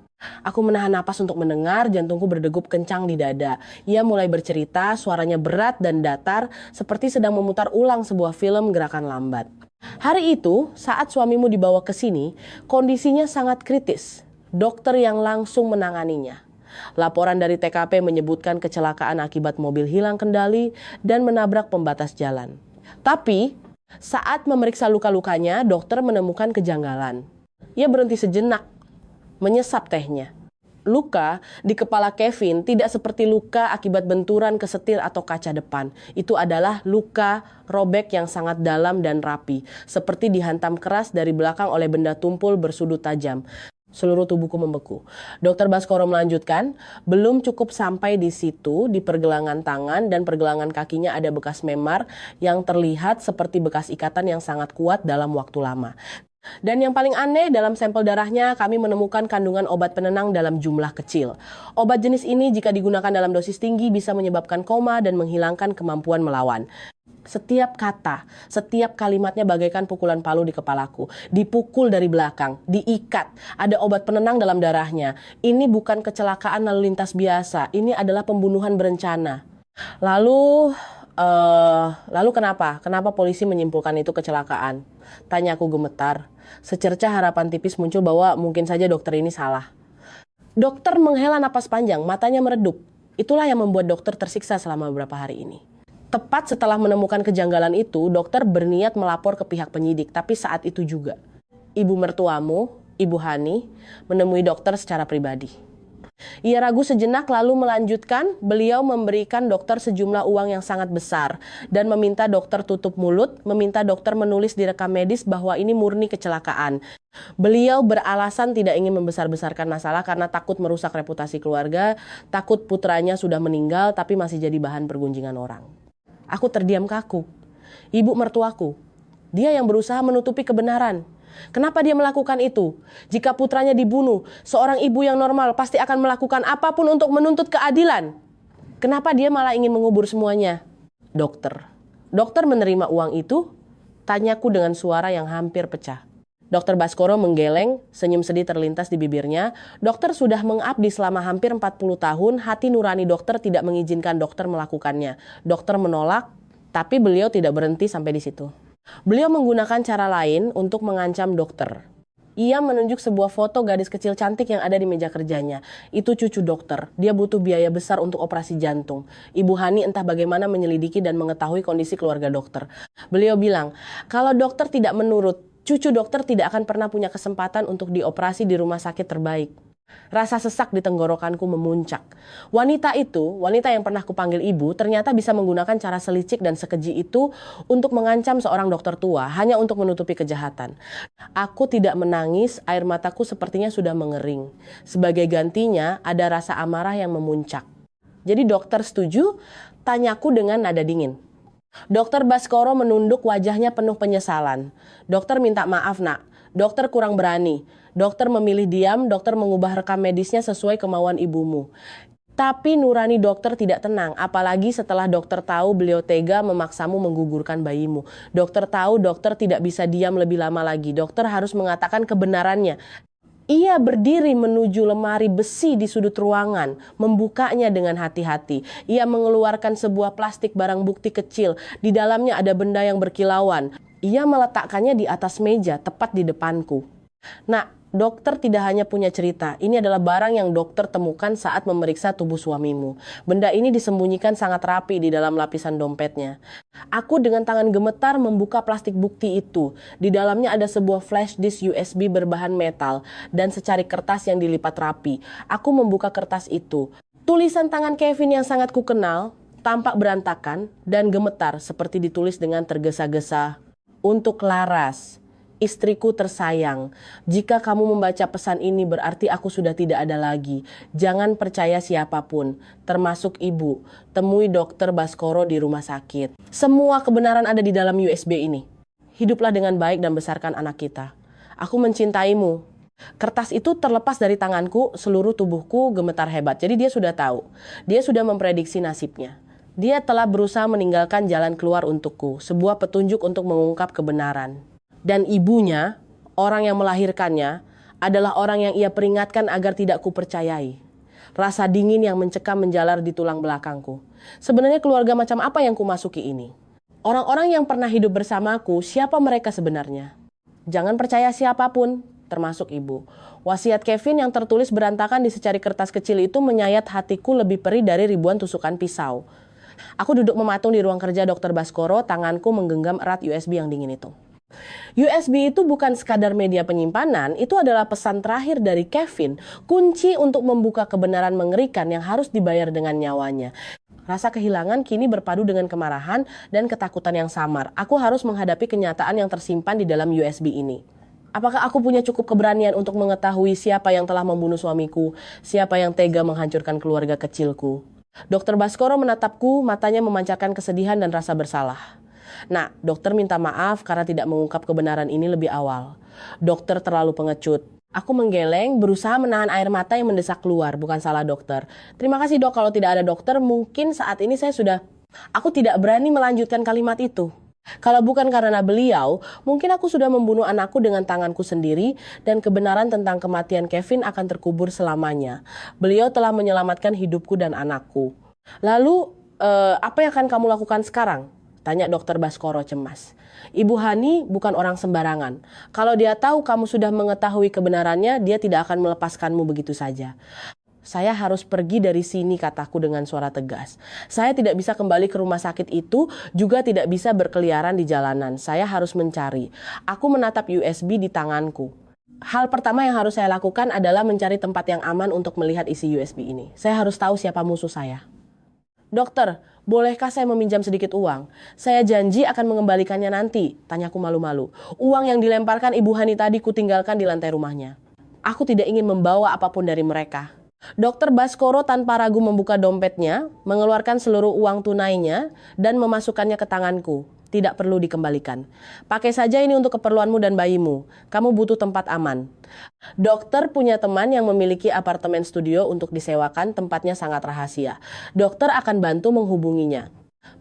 Aku menahan napas untuk mendengar, jantungku berdegup kencang di dada. Ia mulai bercerita, suaranya berat dan datar, seperti sedang memutar ulang sebuah film gerakan lambat. Hari itu, saat suamimu dibawa ke sini, kondisinya sangat kritis. Dokter yang langsung menanganinya. Laporan dari TKP menyebutkan kecelakaan akibat mobil hilang kendali dan menabrak pembatas jalan. Tapi, saat memeriksa luka-lukanya, dokter menemukan kejanggalan. Ia berhenti sejenak, menyesap tehnya. Luka di kepala Kevin tidak seperti luka akibat benturan ke setir atau kaca depan. Itu adalah luka robek yang sangat dalam dan rapi, seperti dihantam keras dari belakang oleh benda tumpul bersudut tajam. Seluruh tubuhku membeku. Dokter Baskoro melanjutkan, belum cukup sampai di situ, di pergelangan tangan dan pergelangan kakinya ada bekas memar yang terlihat seperti bekas ikatan yang sangat kuat dalam waktu lama. Dan yang paling aneh, dalam sampel darahnya kami menemukan kandungan obat penenang dalam jumlah kecil. Obat jenis ini jika digunakan dalam dosis tinggi bisa menyebabkan koma dan menghilangkan kemampuan melawan. Setiap kata, setiap kalimatnya bagaikan pukulan palu di kepalaku. Dipukul dari belakang, diikat, ada obat penenang dalam darahnya. Ini bukan kecelakaan lalu lintas biasa, ini adalah pembunuhan berencana. Lalu kenapa? Kenapa polisi menyimpulkan itu kecelakaan? Tanya aku gemetar. Secercah harapan tipis muncul bahwa mungkin saja dokter ini salah. Dokter menghela napas panjang, matanya meredup. Itulah yang membuat dokter tersiksa selama beberapa hari ini. Tepat setelah menemukan kejanggalan itu, dokter berniat melapor ke pihak penyidik. Tapi saat itu juga, ibu mertuamu, Ibu Hani, menemui dokter secara pribadi. Ia ragu sejenak lalu melanjutkan, beliau memberikan dokter sejumlah uang yang sangat besar dan meminta dokter tutup mulut, meminta dokter menulis di rekam medis bahwa ini murni kecelakaan. Beliau beralasan tidak ingin membesar-besarkan masalah karena takut merusak reputasi keluarga, takut putranya sudah meninggal tapi masih jadi bahan pergunjingan orang. Aku terdiam kaku. Ibu mertuaku, dia yang berusaha menutupi kebenaran. Kenapa dia melakukan itu? Jika putranya dibunuh, seorang ibu yang normal pasti akan melakukan apapun untuk menuntut keadilan. Kenapa dia malah ingin mengubur semuanya? Dokter menerima uang itu? Tanyaku dengan suara yang hampir pecah. Dokter Baskoro menggeleng, senyum sedih terlintas di bibirnya. Dokter sudah mengabdi selama hampir 40 tahun, hati nurani dokter tidak mengizinkan dokter melakukannya. Dokter menolak, tapi beliau tidak berhenti sampai di situ. Beliau menggunakan cara lain untuk mengancam dokter. Ia menunjuk sebuah foto gadis kecil cantik yang ada di meja kerjanya. Itu cucu dokter. Dia butuh biaya besar untuk operasi jantung. Ibu Hani entah bagaimana menyelidiki dan mengetahui kondisi keluarga dokter. Beliau bilang, kalau dokter tidak menurut, cucu dokter tidak akan pernah punya kesempatan untuk dioperasi di rumah sakit terbaik. Rasa sesak di tenggorokanku memuncak. Wanita yang pernah kupanggil ibu, ternyata bisa menggunakan cara selicik dan sekeji itu untuk mengancam seorang dokter tua, hanya untuk menutupi kejahatan. Aku tidak menangis, air mataku sepertinya sudah mengering. Sebagai gantinya, ada rasa amarah yang memuncak. Jadi dokter setuju? Tanyaku dengan nada dingin. Dokter Baskoro menunduk, wajahnya penuh penyesalan. Dokter minta maaf, nak. Dokter kurang berani. Dokter memilih diam, dokter mengubah rekam medisnya sesuai kemauan ibumu. Tapi nurani dokter tidak tenang, apalagi setelah dokter tahu beliau tega memaksamu menggugurkan bayimu. Dokter tahu dokter tidak bisa diam lebih lama lagi. Dokter harus mengatakan kebenarannya. Ia berdiri menuju lemari besi di sudut ruangan, membukanya dengan hati-hati. Ia mengeluarkan sebuah plastik barang bukti kecil. Di dalamnya ada benda yang berkilauan. Ia meletakkannya di atas meja, tepat di depanku. Nah, dokter tidak hanya punya cerita. Ini adalah barang yang dokter temukan saat memeriksa tubuh suamimu. Benda ini disembunyikan sangat rapi di dalam lapisan dompetnya. Aku dengan tangan gemetar membuka plastik bukti itu. Di dalamnya ada sebuah flash disk USB berbahan metal dan secari kertas yang dilipat rapi. Aku membuka kertas itu. Tulisan tangan Kevin yang sangat kukenal tampak berantakan dan gemetar seperti ditulis dengan tergesa-gesa. Untuk Laras, Istriku tersayang, jika kamu membaca pesan ini berarti aku sudah tidak ada lagi. Jangan percaya siapapun, termasuk ibu. Temui dokter Baskoro di rumah sakit. Semua kebenaran ada di dalam USB ini. Hiduplah dengan baik dan besarkan anak kita. Aku mencintaimu. Kertas itu terlepas dari tanganku, seluruh tubuhku gemetar hebat. Jadi dia sudah tahu. Dia sudah memprediksi nasibnya. Dia telah berusaha meninggalkan jalan keluar untukku, sebuah petunjuk untuk mengungkap kebenaran. Dan ibunya, orang yang melahirkannya, adalah orang yang ia peringatkan agar tidak kupercayai. Rasa dingin yang mencekam menjalar di tulang belakangku. Sebenarnya keluarga macam apa yang kumasuki ini? Orang-orang yang pernah hidup bersamaku, siapa mereka sebenarnya? Jangan percaya siapapun, termasuk ibu. Wasiat Kevin yang tertulis berantakan di secari kertas kecil itu menyayat hatiku lebih perih dari ribuan tusukan pisau. Aku duduk mematung di ruang kerja Dr. Baskoro, tanganku menggenggam erat USB yang dingin itu. USB itu bukan sekadar media penyimpanan, itu adalah pesan terakhir dari Kevin, kunci untuk membuka kebenaran mengerikan yang harus dibayar dengan nyawanya. Rasa kehilangan kini berpadu dengan kemarahan dan ketakutan yang samar. Aku harus menghadapi kenyataan yang tersimpan di dalam USB ini. Apakah aku punya cukup keberanian untuk mengetahui siapa yang telah membunuh suamiku, siapa yang tega menghancurkan keluarga kecilku? Dr. Baskoro menatapku, matanya memancarkan kesedihan dan rasa bersalah. Nah, dokter minta maaf karena tidak mengungkap kebenaran ini lebih awal. Dokter terlalu pengecut. Aku menggeleng, berusaha menahan air mata yang mendesak keluar, bukan salah dokter. Terima kasih dok, kalau tidak ada dokter, mungkin saat ini saya sudah... Aku tidak berani melanjutkan kalimat itu. Kalau bukan karena beliau, mungkin aku sudah membunuh anakku dengan tanganku sendiri dan kebenaran tentang kematian Kevin akan terkubur selamanya. Beliau telah menyelamatkan hidupku dan anakku. Lalu, apa yang akan kamu lakukan sekarang? Tanya Dr. Baskoro cemas. Ibu Hani bukan orang sembarangan. Kalau dia tahu kamu sudah mengetahui kebenarannya, dia tidak akan melepaskanmu begitu saja. Saya harus pergi dari sini, kataku dengan suara tegas. Saya tidak bisa kembali ke rumah sakit itu, juga tidak bisa berkeliaran di jalanan. Saya harus mencari. Aku menatap USB di tanganku. Hal pertama yang harus saya lakukan adalah mencari tempat yang aman untuk melihat isi USB ini. Saya harus tahu siapa musuh saya. Dokter, bolehkah saya meminjam sedikit uang? Saya janji akan mengembalikannya nanti, tanyaku malu-malu. Uang yang dilemparkan Ibu Hani tadi kutinggalkan di lantai rumahnya. Aku tidak ingin membawa apapun dari mereka. Dr. Baskoro tanpa ragu membuka dompetnya, mengeluarkan seluruh uang tunainya, dan memasukkannya ke tanganku. Tidak perlu dikembalikan. Pakai saja ini untuk keperluanmu dan bayimu. Kamu butuh tempat aman. Dokter punya teman yang memiliki apartemen studio untuk disewakan, tempatnya sangat rahasia. Dokter akan bantu menghubunginya.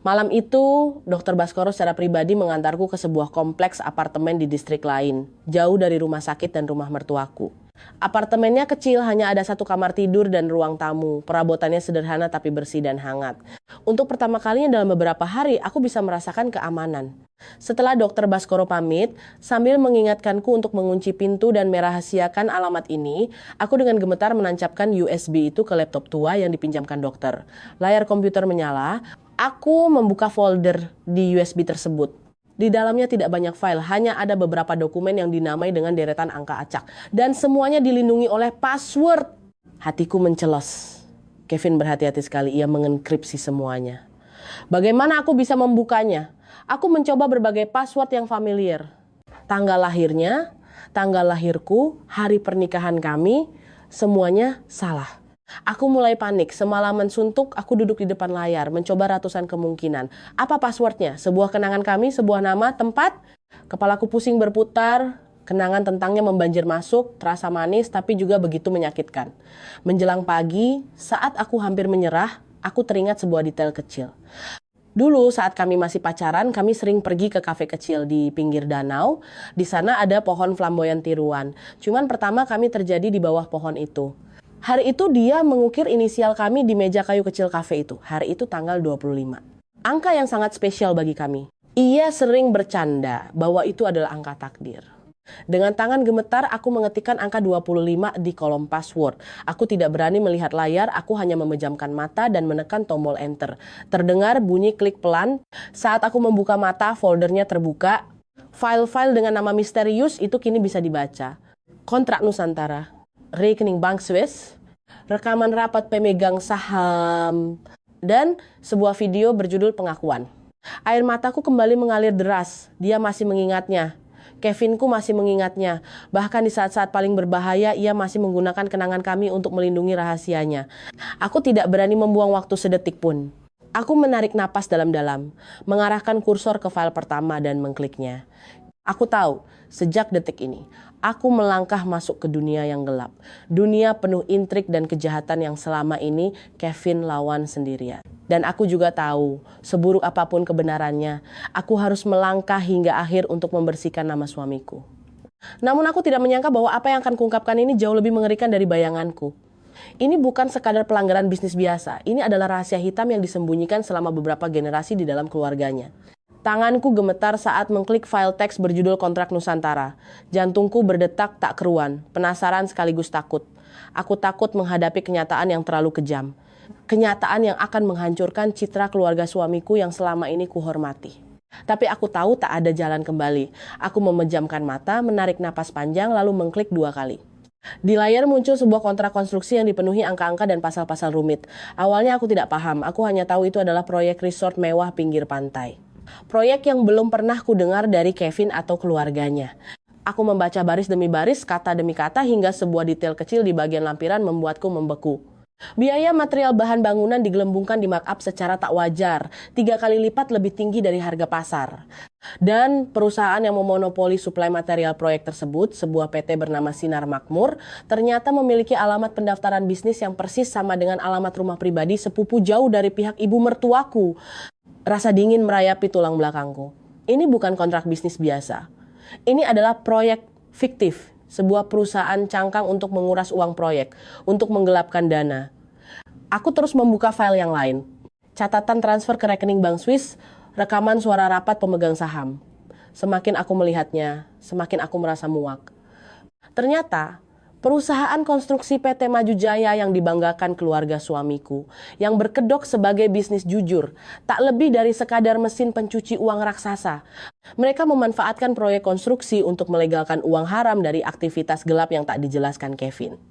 Malam itu, Dr. Baskoro secara pribadi mengantarku ke sebuah kompleks apartemen di distrik lain, jauh dari rumah sakit dan rumah mertuaku. Apartemennya kecil, hanya ada satu kamar tidur dan ruang tamu. Perabotannya sederhana tapi bersih dan hangat. Untuk pertama kalinya dalam beberapa hari, aku bisa merasakan keamanan. Setelah Dr. Baskoro pamit, sambil mengingatkanku untuk mengunci pintu dan merahasiakan alamat ini, aku dengan gemetar menancapkan USB itu ke laptop tua yang dipinjamkan dokter. Layar komputer menyala, aku membuka folder di USB tersebut. Di dalamnya tidak banyak file, hanya ada beberapa dokumen yang dinamai dengan deretan angka acak. Dan semuanya dilindungi oleh password. Hatiku mencelos. Kevin berhati-hati sekali, ia mengenkripsi semuanya. Bagaimana aku bisa membukanya? Aku mencoba berbagai password yang familiar. Tanggal lahirnya, tanggal lahirku, hari pernikahan kami, semuanya salah. Aku mulai panik, semalaman suntuk, aku duduk di depan layar, mencoba ratusan kemungkinan. Apa passwordnya? Sebuah kenangan kami, sebuah nama, tempat? Kepalaku pusing berputar, kenangan tentangnya membanjir masuk, terasa manis tapi juga begitu menyakitkan. Menjelang pagi, saat aku hampir menyerah, aku teringat sebuah detail kecil. Dulu saat kami masih pacaran, kami sering pergi ke kafe kecil di pinggir danau. Di sana ada pohon flamboyan tiruan. Cuman pertama kami terjadi di bawah pohon itu. Hari itu dia mengukir inisial kami di meja kayu kecil kafe itu. Hari itu tanggal 25. Angka yang sangat spesial bagi kami. Ia sering bercanda bahwa itu adalah angka takdir. Dengan tangan gemetar aku mengetikkan angka 25 di kolom password. Aku tidak berani melihat layar, aku hanya memejamkan mata dan menekan tombol enter. Terdengar bunyi klik pelan. Saat aku membuka mata, foldernya terbuka. File-file dengan nama misterius itu kini bisa dibaca. Kontrak Nusantara, rekening Bank Swiss, rekaman rapat pemegang saham, dan sebuah video berjudul pengakuan. Air mataku kembali mengalir deras, dia masih mengingatnya. Kevinku masih mengingatnya. Bahkan di saat-saat paling berbahaya, ia masih menggunakan kenangan kami untuk melindungi rahasianya. Aku tidak berani membuang waktu sedetik pun. Aku menarik napas dalam-dalam, mengarahkan kursor ke file pertama dan mengkliknya. Aku tahu, sejak detik ini, aku melangkah masuk ke dunia yang gelap. Dunia penuh intrik dan kejahatan yang selama ini Kevin lawan sendirian. Dan aku juga tahu, seburuk apapun kebenarannya, aku harus melangkah hingga akhir untuk membersihkan nama suamiku. Namun aku tidak menyangka bahwa apa yang akan kuungkapkan ini jauh lebih mengerikan dari bayanganku. Ini bukan sekadar pelanggaran bisnis biasa, ini adalah rahasia hitam yang disembunyikan selama beberapa generasi di dalam keluarganya. Tanganku gemetar saat mengklik file teks berjudul Kontrak Nusantara. Jantungku berdetak tak keruan, penasaran sekaligus takut. Aku takut menghadapi kenyataan yang terlalu kejam. Kenyataan yang akan menghancurkan citra keluarga suamiku yang selama ini kuhormati. Tapi aku tahu tak ada jalan kembali. Aku memejamkan mata, menarik napas panjang, lalu mengklik 2 kali. Di layar muncul sebuah kontrak konstruksi yang dipenuhi angka-angka dan pasal-pasal rumit. Awalnya aku tidak paham, aku hanya tahu itu adalah proyek resort mewah pinggir pantai. Proyek yang belum pernah kudengar dari Kevin atau keluarganya. Aku membaca baris demi baris, kata demi kata, hingga sebuah detail kecil di bagian lampiran membuatku membeku. Biaya material bahan bangunan digelembungkan di markup secara tak wajar, 3 kali lipat lebih tinggi dari harga pasar. Dan perusahaan yang memonopoli suplai material proyek tersebut, sebuah PT bernama Sinar Makmur, ternyata memiliki alamat pendaftaran bisnis yang persis sama dengan alamat rumah pribadi sepupu jauh dari pihak ibu mertuaku. Rasa dingin merayapi tulang belakangku. Ini bukan kontrak bisnis biasa. Ini adalah proyek fiktif, sebuah perusahaan cangkang untuk menguras uang proyek, untuk menggelapkan dana. Aku terus membuka file yang lain. Catatan transfer ke rekening Bank Swiss, rekaman suara rapat pemegang saham. Semakin aku melihatnya, semakin aku merasa muak. Ternyata, perusahaan konstruksi PT Maju Jaya yang dibanggakan keluarga suamiku, yang berkedok sebagai bisnis jujur, tak lebih dari sekadar mesin pencuci uang raksasa. Mereka memanfaatkan proyek konstruksi untuk melegalkan uang haram dari aktivitas gelap yang tak dijelaskan Kevin.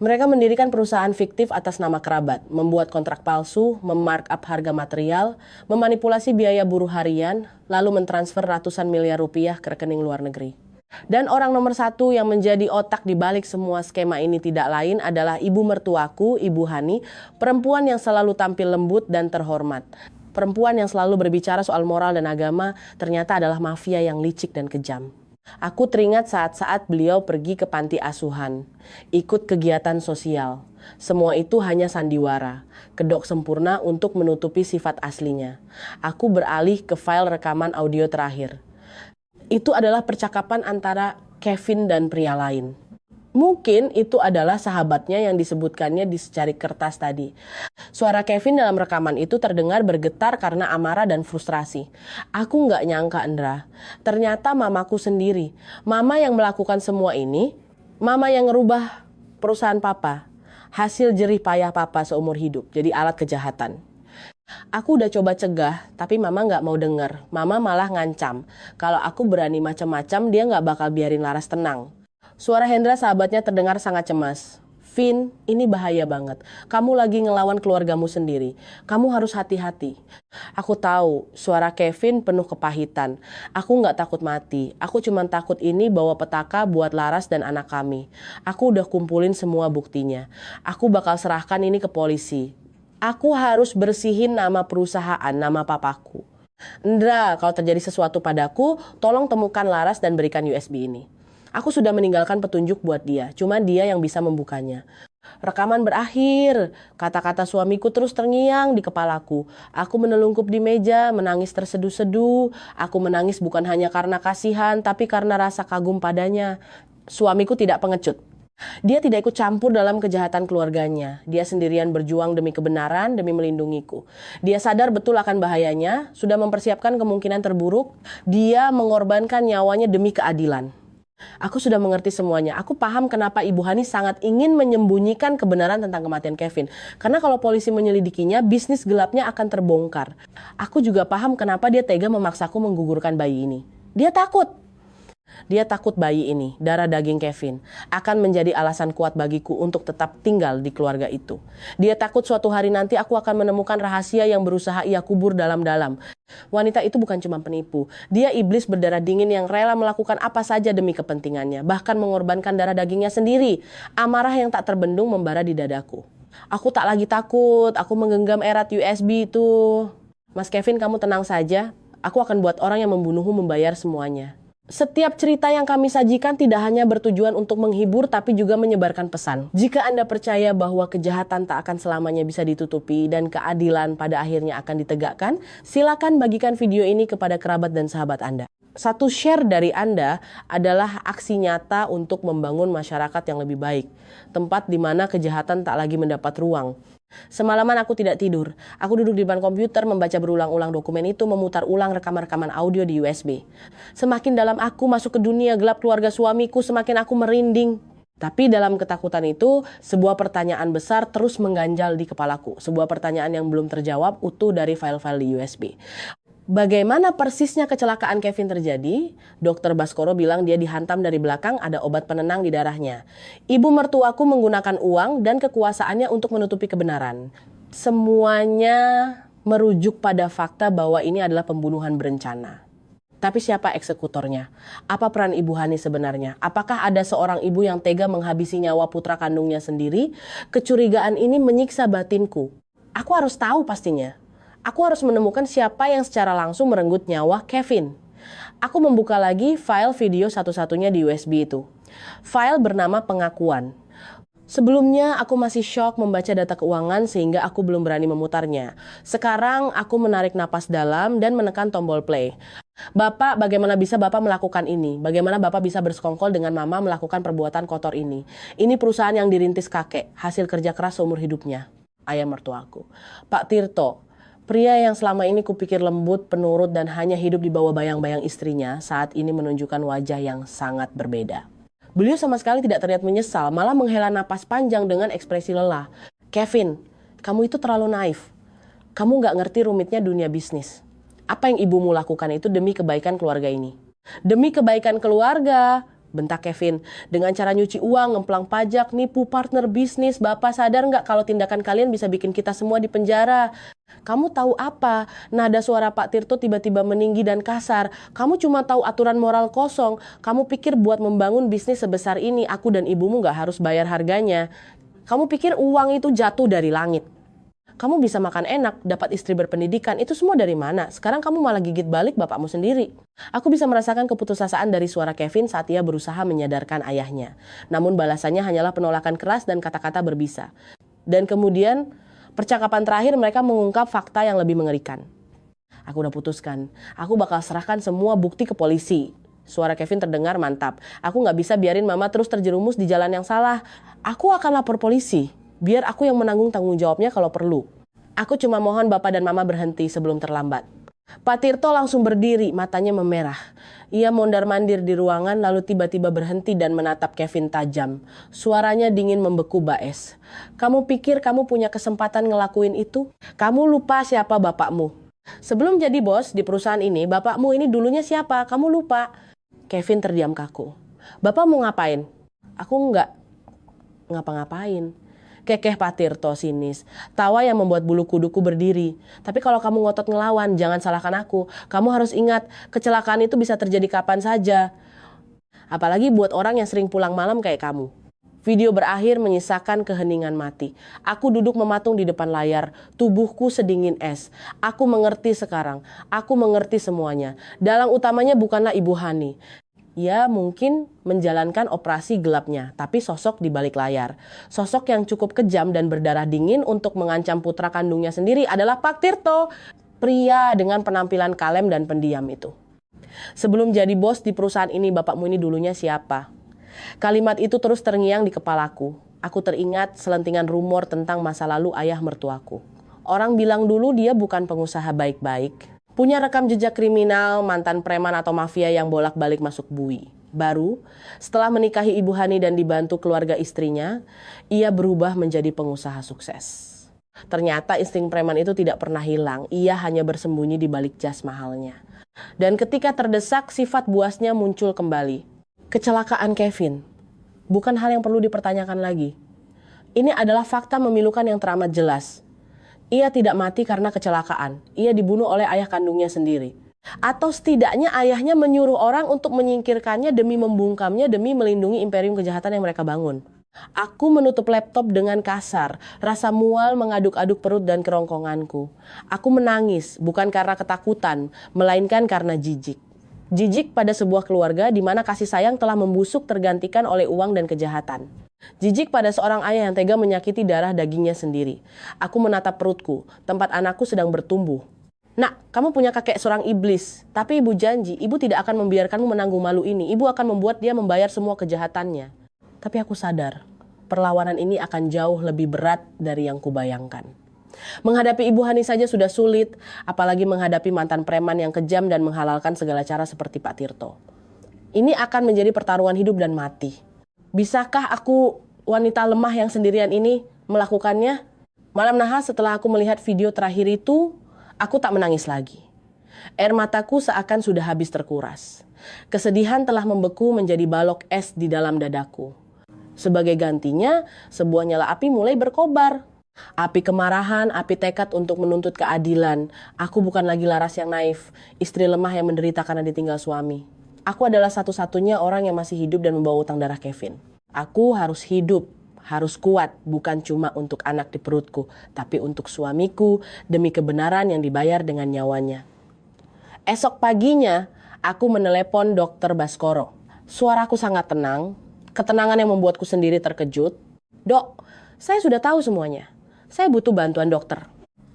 Mereka mendirikan perusahaan fiktif atas nama kerabat, membuat kontrak palsu, memarkup harga material, memanipulasi biaya buruh harian, lalu mentransfer ratusan miliar rupiah ke rekening luar negeri. Dan orang nomor 1 yang menjadi otak di balik semua skema ini tidak lain adalah ibu mertuaku, Ibu Hani, perempuan yang selalu tampil lembut dan terhormat. Perempuan yang selalu berbicara soal moral dan agama ternyata adalah mafia yang licik dan kejam. Aku teringat saat-saat beliau pergi ke panti asuhan, ikut kegiatan sosial. Semua itu hanya sandiwara, kedok sempurna untuk menutupi sifat aslinya. Aku beralih ke file rekaman audio terakhir. Itu adalah percakapan antara Kevin dan pria lain. Mungkin itu adalah sahabatnya yang disebutkannya di secari kertas tadi. Suara Kevin dalam rekaman itu terdengar bergetar karena amarah dan frustrasi. Aku nggak nyangka, Indra. Ternyata mamaku sendiri. Mama yang melakukan semua ini. Mama yang ngerubah perusahaan papa. Hasil jerih payah papa seumur hidup. Jadi alat kejahatan. Aku udah coba cegah, tapi mama nggak mau denger. Mama malah ngancam. Kalau aku berani macam-macam, dia nggak bakal biarin Laras tenang. Suara Hendra sahabatnya terdengar sangat cemas. Vin, ini bahaya banget. Kamu lagi ngelawan keluargamu sendiri. Kamu harus hati-hati. Aku tahu, suara Kevin penuh kepahitan. Aku nggak takut mati. Aku cuma takut ini bawa petaka buat Laras dan anak kami. Aku udah kumpulin semua buktinya. Aku bakal serahkan ini ke polisi. Aku harus bersihin nama perusahaan, nama papaku. Indra, kalau terjadi sesuatu padaku, tolong temukan Laras dan berikan USB ini. Aku sudah meninggalkan petunjuk buat dia, cuma dia yang bisa membukanya. Rekaman berakhir, kata-kata suamiku terus terngiang di kepalaku. Aku menelungkup di meja, menangis terseduh-seduh. Aku menangis bukan hanya karena kasihan, tapi karena rasa kagum padanya. Suamiku tidak pengecut. Dia tidak ikut campur dalam kejahatan keluarganya. Dia sendirian berjuang demi kebenaran, demi melindungiku. Dia sadar betul akan bahayanya, sudah mempersiapkan kemungkinan terburuk. Dia mengorbankan nyawanya demi keadilan. Aku sudah mengerti semuanya. Aku paham kenapa Ibu Hani sangat ingin menyembunyikan kebenaran tentang kematian Kevin. Karena kalau polisi menyelidikinya, bisnis gelapnya akan terbongkar. Aku juga paham kenapa dia tega memaksaku menggugurkan bayi ini. Dia takut. Dia takut bayi ini, darah daging Kevin, akan menjadi alasan kuat bagiku untuk tetap tinggal di keluarga itu. Dia takut suatu hari nanti aku akan menemukan rahasia yang berusaha ia kubur dalam-dalam. Wanita itu bukan cuma penipu, dia iblis berdarah dingin yang rela melakukan apa saja demi kepentingannya, bahkan mengorbankan darah dagingnya sendiri. Amarah yang tak terbendung membara di dadaku. Aku tak lagi takut, aku menggenggam erat USB itu. Mas Kevin, kamu tenang saja, aku akan buat orang yang membunuhmu membayar semuanya. Setiap cerita yang kami sajikan tidak hanya bertujuan untuk menghibur tapi juga menyebarkan pesan. Jika Anda percaya bahwa kejahatan tak akan selamanya bisa ditutupi dan keadilan pada akhirnya akan ditegakkan, silakan bagikan video ini kepada kerabat dan sahabat Anda. Satu share dari Anda adalah aksi nyata untuk membangun masyarakat yang lebih baik. Tempat di mana kejahatan tak lagi mendapat ruang. Semalaman aku tidak tidur. Aku duduk di depan komputer membaca berulang-ulang dokumen itu, memutar ulang rekaman-rekaman audio di USB. Semakin dalam aku masuk ke dunia gelap keluarga suamiku, semakin aku merinding. Tapi dalam ketakutan itu, sebuah pertanyaan besar terus mengganjal di kepalaku. Sebuah pertanyaan yang belum terjawab utuh dari file-file di USB. Bagaimana persisnya kecelakaan Kevin terjadi? Dokter Baskoro bilang dia dihantam dari belakang, ada obat penenang di darahnya. Ibu mertuaku menggunakan uang dan kekuasaannya untuk menutupi kebenaran. Semuanya merujuk pada fakta bahwa ini adalah pembunuhan berencana. Tapi siapa eksekutornya? Apa peran Ibu Hani sebenarnya? Apakah ada seorang ibu yang tega menghabisi nyawa putra kandungnya sendiri? Kecurigaan ini menyiksa batinku. Aku harus tahu pastinya. Aku harus menemukan siapa yang secara langsung merenggut nyawa Kevin. Aku membuka lagi file video satu-satunya di USB itu. File bernama pengakuan. Sebelumnya aku masih shock membaca data keuangan sehingga aku belum berani memutarnya. Sekarang aku menarik napas dalam dan menekan tombol play. Bapak, bagaimana bisa Bapak melakukan ini? Bagaimana Bapak bisa bersekongkol dengan Mama melakukan perbuatan kotor ini? Ini perusahaan yang dirintis kakek, hasil kerja keras seumur hidupnya. Ayah mertuaku. Pak Tirto. Pria yang selama ini kupikir lembut, penurut, dan hanya hidup di bawah bayang-bayang istrinya, saat ini menunjukkan wajah yang sangat berbeda. Beliau sama sekali tidak terlihat menyesal, malah menghela napas panjang dengan ekspresi lelah. Kevin, kamu itu terlalu naif. Kamu nggak ngerti rumitnya dunia bisnis. Apa yang ibumu lakukan itu demi kebaikan keluarga ini. Demi kebaikan keluarga, bentak Kevin. Dengan cara nyuci uang, ngemplang pajak, nipu partner bisnis, Bapak sadar nggak kalau tindakan kalian bisa bikin kita semua di penjara? Kamu tahu apa? Nada suara Pak Tirto tiba-tiba meninggi dan kasar. Kamu cuma tahu aturan moral kosong. Kamu pikir buat membangun bisnis sebesar ini, aku dan ibumu nggak harus bayar harganya. Kamu pikir uang itu jatuh dari langit. Kamu bisa makan enak, dapat istri berpendidikan, itu semua dari mana? Sekarang kamu malah gigit balik bapakmu sendiri. Aku bisa merasakan keputusasaan dari suara Kevin saat ia berusaha menyadarkan ayahnya. Namun balasannya hanyalah penolakan keras dan kata-kata berbisa. Dan kemudian percakapan terakhir mereka mengungkap fakta yang lebih mengerikan. Aku udah putuskan, aku bakal serahkan semua bukti ke polisi. Suara Kevin terdengar mantap. Aku gak bisa biarin Mama terus terjerumus di jalan yang salah. Aku akan lapor polisi. Biar aku yang menanggung tanggung jawabnya kalau perlu. Aku cuma mohon Bapak dan Mama berhenti sebelum terlambat. Pak Tirto langsung berdiri, matanya memerah. Ia mondar-mandir di ruangan lalu tiba-tiba berhenti dan menatap Kevin tajam. Suaranya dingin membeku Baes. Kamu pikir kamu punya kesempatan ngelakuin itu? Kamu lupa siapa bapakmu. Sebelum jadi bos di perusahaan ini, bapakmu ini dulunya siapa? Kamu lupa. Kevin terdiam kaku. Bapak mau ngapain? Aku nggak ngapa-ngapain. Kekeh Pak Tirto sinis. Tawa yang membuat bulu kuduku berdiri. Tapi kalau kamu ngotot ngelawan, jangan salahkan aku. Kamu harus ingat, kecelakaan itu bisa terjadi kapan saja. Apalagi buat orang yang sering pulang malam kayak kamu. Video berakhir menyisakan keheningan mati. Aku duduk mematung di depan layar. Tubuhku sedingin es. Aku mengerti sekarang. Aku mengerti semuanya. Dalang utamanya bukanlah Ibu Hani. Ia mungkin menjalankan operasi gelapnya, tapi sosok di balik layar. Sosok yang cukup kejam dan berdarah dingin untuk mengancam putra kandungnya sendiri adalah Pak Tirto, pria dengan penampilan kalem dan pendiam itu. Sebelum jadi bos di perusahaan ini, bapakmu ini dulunya siapa? Kalimat itu terus terngiang di kepalaku. Aku teringat selentingan rumor tentang masa lalu ayah mertuaku. Orang bilang dulu dia bukan pengusaha baik-baik. Punya rekam jejak kriminal, mantan preman atau mafia yang bolak-balik masuk bui. Baru, setelah menikahi Ibu Hani dan dibantu keluarga istrinya, ia berubah menjadi pengusaha sukses. Ternyata insting preman itu tidak pernah hilang, ia hanya bersembunyi di balik jas mahalnya. Dan ketika terdesak, sifat buasnya muncul kembali. Kecelakaan Kevin bukan hal yang perlu dipertanyakan lagi. Ini adalah fakta memilukan yang teramat jelas. Ia tidak mati karena kecelakaan, ia dibunuh oleh ayah kandungnya sendiri. Atau setidaknya ayahnya menyuruh orang untuk menyingkirkannya demi membungkamnya, demi melindungi imperium kejahatan yang mereka bangun. Aku menutup laptop dengan kasar, rasa mual mengaduk-aduk perut dan kerongkonganku. Aku menangis, bukan karena ketakutan, melainkan karena jijik. Jijik pada sebuah keluarga di mana kasih sayang telah membusuk tergantikan oleh uang dan kejahatan. Jijik pada seorang ayah yang tega menyakiti darah dagingnya sendiri. Aku menatap perutku, tempat anakku sedang bertumbuh. Nak, kamu punya kakek seorang iblis, tapi ibu janji, ibu tidak akan membiarkanmu menanggung malu ini. Ibu akan membuat dia membayar semua kejahatannya. Tapi aku sadar, perlawanan ini akan jauh lebih berat dari yang kubayangkan. Menghadapi Ibu Hani saja sudah sulit, apalagi menghadapi mantan preman yang kejam dan menghalalkan segala cara seperti Pak Tirto. Ini akan menjadi pertarungan hidup dan mati. Bisakah aku, wanita lemah yang sendirian ini, melakukannya? Malam nahas setelah aku melihat video terakhir itu, aku tak menangis lagi. Air mataku seakan sudah habis terkuras. Kesedihan telah membeku menjadi balok es di dalam dadaku. Sebagai gantinya, sebuah nyala api mulai berkobar. Api kemarahan, api tekad untuk menuntut keadilan. Aku bukan lagi Laras yang naif, istri lemah yang menderita karena ditinggal suami. Aku adalah satu-satunya orang yang masih hidup dan membawa utang darah Kevin. Aku harus hidup, harus kuat, bukan cuma untuk anak di perutku, tapi untuk suamiku demi kebenaran yang dibayar dengan nyawanya. Esok paginya, aku menelepon Dr. Baskoro. Suaraku sangat tenang, ketenangan yang membuatku sendiri terkejut. Dok, saya sudah tahu semuanya. Saya butuh bantuan dokter.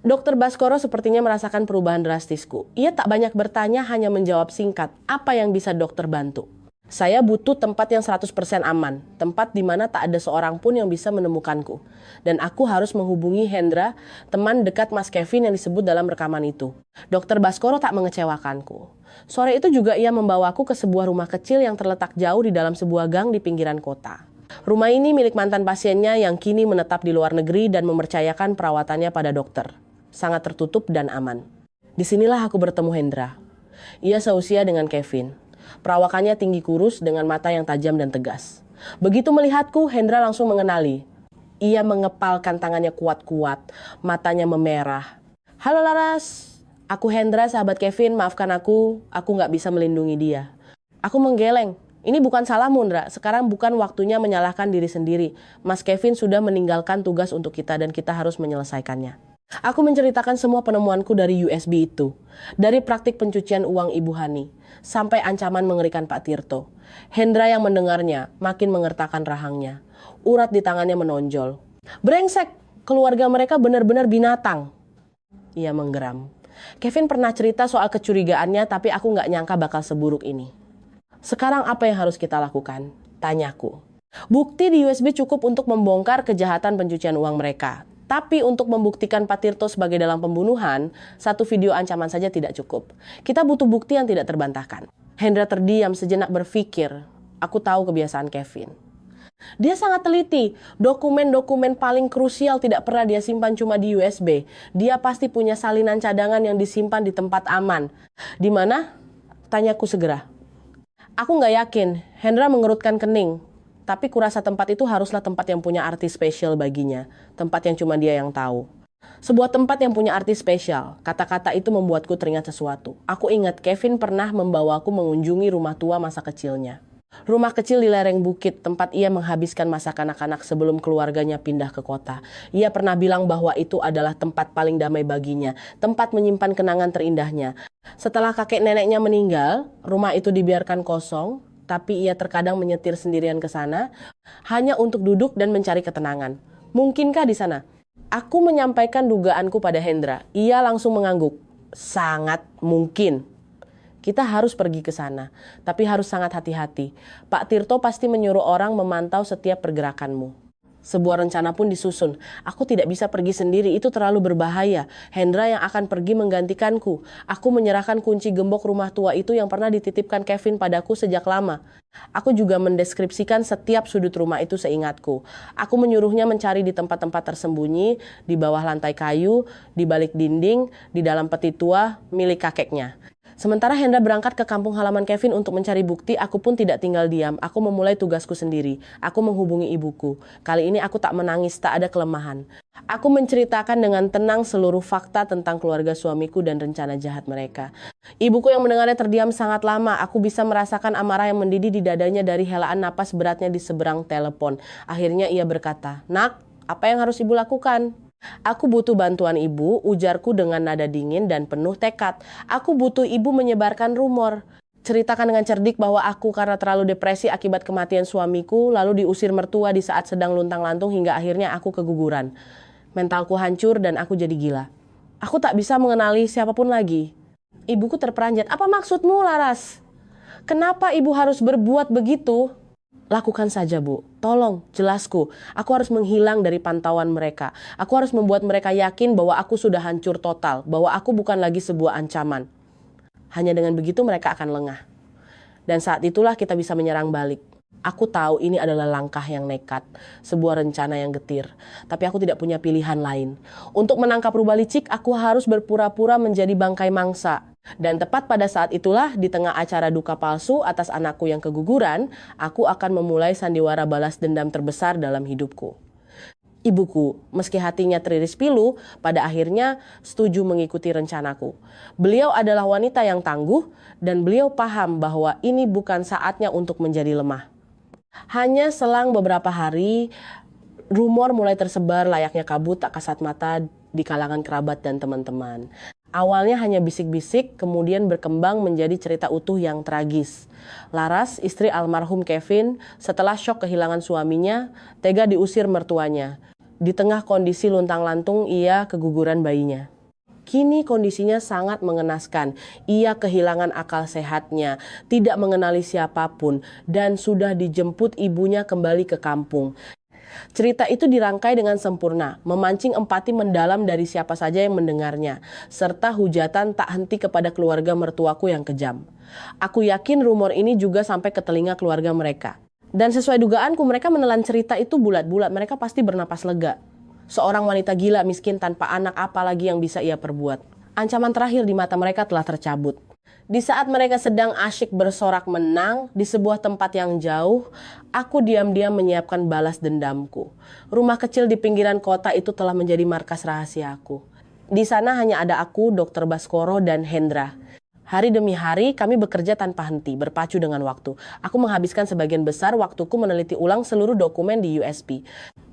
Dr. Baskoro sepertinya merasakan perubahan drastisku. Ia tak banyak bertanya, hanya menjawab singkat. Apa yang bisa dokter bantu? Saya butuh tempat yang 100% aman. Tempat di mana tak ada seorang pun yang bisa menemukanku. Dan aku harus menghubungi Hendra, teman dekat Mas Kevin yang disebut dalam rekaman itu. Dr. Baskoro tak mengecewakanku. Sore itu juga ia membawaku ke sebuah rumah kecil yang terletak jauh di dalam sebuah gang di pinggiran kota. Rumah ini milik mantan pasiennya yang kini menetap di luar negeri dan mempercayakan perawatannya pada dokter. Sangat tertutup dan aman. Disinilah aku bertemu Hendra. Ia seusia dengan Kevin. Perawakannya tinggi kurus dengan mata yang tajam dan tegas. Begitu melihatku, Hendra langsung mengenali. Ia mengepalkan tangannya kuat-kuat, matanya memerah. Halo Laras, aku Hendra, sahabat Kevin, maafkan aku nggak bisa melindungi dia. Aku menggeleng. Ini bukan salahmu, Ndra. Sekarang bukan waktunya menyalahkan diri sendiri. Mas Kevin sudah meninggalkan tugas untuk kita dan kita harus menyelesaikannya. Aku menceritakan semua penemuanku dari USB itu. Dari praktik pencucian uang Ibu Hani, sampai ancaman mengerikan Pak Tirto. Hendra yang mendengarnya makin mengertakkan rahangnya. Urat di tangannya menonjol. Brengsek, keluarga mereka benar-benar binatang. Ia menggeram. Kevin pernah cerita soal kecurigaannya, tapi aku nggak nyangka bakal seburuk ini. Sekarang apa yang harus kita lakukan? Tanyaku. Bukti di USB cukup untuk membongkar kejahatan pencucian uang mereka. Tapi untuk membuktikan Pak Tirto sebagai dalang pembunuhan, satu video ancaman saja tidak cukup. Kita butuh bukti yang tidak terbantahkan. Hendra terdiam sejenak berpikir. Aku tahu kebiasaan Kevin. Dia sangat teliti. Dokumen-dokumen paling krusial tidak pernah dia simpan cuma di USB. Dia pasti punya salinan cadangan yang disimpan di tempat aman. Di mana? Tanyaku segera. Aku nggak yakin. Hendra mengerutkan kening. Tapi kurasa tempat itu haruslah tempat yang punya arti spesial baginya. Tempat yang cuma dia yang tahu. Sebuah tempat yang punya arti spesial. Kata-kata itu membuatku teringat sesuatu. Aku ingat Kevin pernah membawaku mengunjungi rumah tua masa kecilnya. Rumah kecil di lereng bukit, tempat ia menghabiskan masa kanak-kanak sebelum keluarganya pindah ke kota. Ia pernah bilang bahwa itu adalah tempat paling damai baginya. Tempat menyimpan kenangan terindahnya. Setelah kakek neneknya meninggal, rumah itu dibiarkan kosong. Tapi ia terkadang menyetir sendirian ke sana, hanya untuk duduk dan mencari ketenangan. Mungkinkah di sana? Aku menyampaikan dugaanku pada Hendra. Ia langsung mengangguk. Sangat mungkin. Kita harus pergi ke sana, tapi harus sangat hati-hati. Pak Tirto pasti menyuruh orang memantau setiap pergerakanmu. Sebuah rencana pun disusun. Aku tidak bisa pergi sendiri, itu terlalu berbahaya. Hendra yang akan pergi menggantikanku. Aku menyerahkan kunci gembok rumah tua itu yang pernah dititipkan Kevin padaku sejak lama. Aku juga mendeskripsikan setiap sudut rumah itu seingatku. Aku menyuruhnya mencari di tempat-tempat tersembunyi, di bawah lantai kayu, di balik dinding, di dalam peti tua milik kakeknya. Sementara Hendra berangkat ke kampung halaman Kevin untuk mencari bukti, aku pun tidak tinggal diam. Aku memulai tugasku sendiri. Aku menghubungi ibuku. Kali ini aku tak menangis, tak ada kelemahan. Aku menceritakan dengan tenang seluruh fakta tentang keluarga suamiku dan rencana jahat mereka. Ibuku yang mendengarnya terdiam sangat lama. Aku bisa merasakan amarah yang mendidih di dadanya dari helaan napas beratnya di seberang telepon. Akhirnya ia berkata, "Nak, apa yang harus ibu lakukan?" "Aku butuh bantuan ibu," ujarku dengan nada dingin dan penuh tekad. "Aku butuh ibu menyebarkan rumor. Ceritakan dengan cerdik bahwa aku karena terlalu depresi akibat kematian suamiku, lalu diusir mertua di saat sedang luntang-lantung hingga akhirnya aku keguguran. Mentalku hancur dan aku jadi gila. Aku tak bisa mengenali siapapun lagi." Ibuku terperanjat. "Apa maksudmu, Laras? Kenapa ibu harus berbuat begitu?" "Lakukan saja, Bu. Tolong, jelasku. Aku harus menghilang dari pantauan mereka. Aku harus membuat mereka yakin bahwa aku sudah hancur total, bahwa aku bukan lagi sebuah ancaman. Hanya dengan begitu mereka akan lengah. Dan saat itulah kita bisa menyerang balik. Aku tahu ini adalah langkah yang nekat, sebuah rencana yang getir. Tapi aku tidak punya pilihan lain. Untuk menangkap rubah licik, aku harus berpura-pura menjadi bangkai mangsa. Dan tepat pada saat itulah, di tengah acara duka palsu atas anakku yang keguguran, aku akan memulai sandiwara balas dendam terbesar dalam hidupku." Ibuku, meski hatinya teriris pilu, pada akhirnya setuju mengikuti rencanaku. Beliau adalah wanita yang tangguh, dan beliau paham bahwa ini bukan saatnya untuk menjadi lemah. Hanya selang beberapa hari, rumor mulai tersebar layaknya kabut tak kasat mata di kalangan kerabat dan teman-teman. Awalnya hanya bisik-bisik, kemudian berkembang menjadi cerita utuh yang tragis. Laras, istri almarhum Kevin, setelah syok kehilangan suaminya, tega diusir mertuanya. Di tengah kondisi luntang-lantung, ia keguguran bayinya. Kini kondisinya sangat mengenaskan. Ia kehilangan akal sehatnya, tidak mengenali siapapun, dan sudah dijemput ibunya kembali ke kampung. Cerita itu dirangkai dengan sempurna, memancing empati mendalam dari siapa saja yang mendengarnya, serta hujatan tak henti kepada keluarga mertuaku yang kejam. Aku yakin rumor ini juga sampai ke telinga keluarga mereka. Dan sesuai dugaanku, mereka menelan cerita itu bulat-bulat, mereka pasti bernapas lega. Seorang wanita gila miskin tanpa anak, apalagi yang bisa ia perbuat. Ancaman terakhir di mata mereka telah tercabut. Di saat mereka sedang asyik bersorak menang di sebuah tempat yang jauh, aku diam-diam menyiapkan balas dendamku. Rumah kecil di pinggiran kota itu telah menjadi markas rahasiaku. Di sana hanya ada aku, Dr. Baskoro, dan Hendra. Hari demi hari kami bekerja tanpa henti, berpacu dengan waktu. Aku menghabiskan sebagian besar waktuku meneliti ulang seluruh dokumen di USB.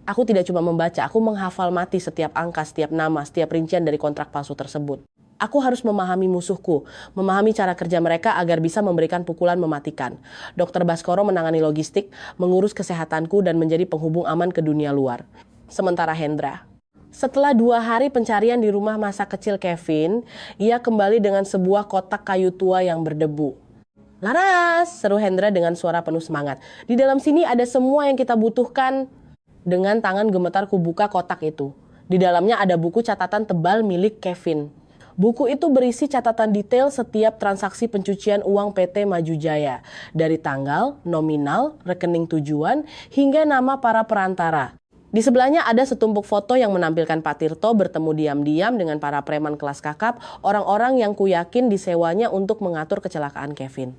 Aku tidak cuma membaca, aku menghafal mati setiap angka, setiap nama, setiap rincian dari kontrak palsu tersebut. Aku harus memahami musuhku, memahami cara kerja mereka agar bisa memberikan pukulan mematikan. Dr. Baskoro menangani logistik, mengurus kesehatanku, dan menjadi penghubung aman ke dunia luar. Sementara Hendra, setelah 2 hari pencarian di rumah masa kecil Kevin, ia kembali dengan sebuah kotak kayu tua yang berdebu. "Laras!" seru Hendra dengan suara penuh semangat. "Di dalam sini ada semua yang kita butuhkan." Dengan tangan gemetar kubuka kotak itu. Di dalamnya ada buku catatan tebal milik Kevin. Buku itu berisi catatan detail setiap transaksi pencucian uang PT Maju Jaya, dari tanggal, nominal, rekening tujuan, hingga nama para perantara. Di sebelahnya ada setumpuk foto yang menampilkan Pak Tirto bertemu diam-diam dengan para preman kelas kakap, orang-orang yang kuyakin disewanya untuk mengatur kecelakaan Kevin.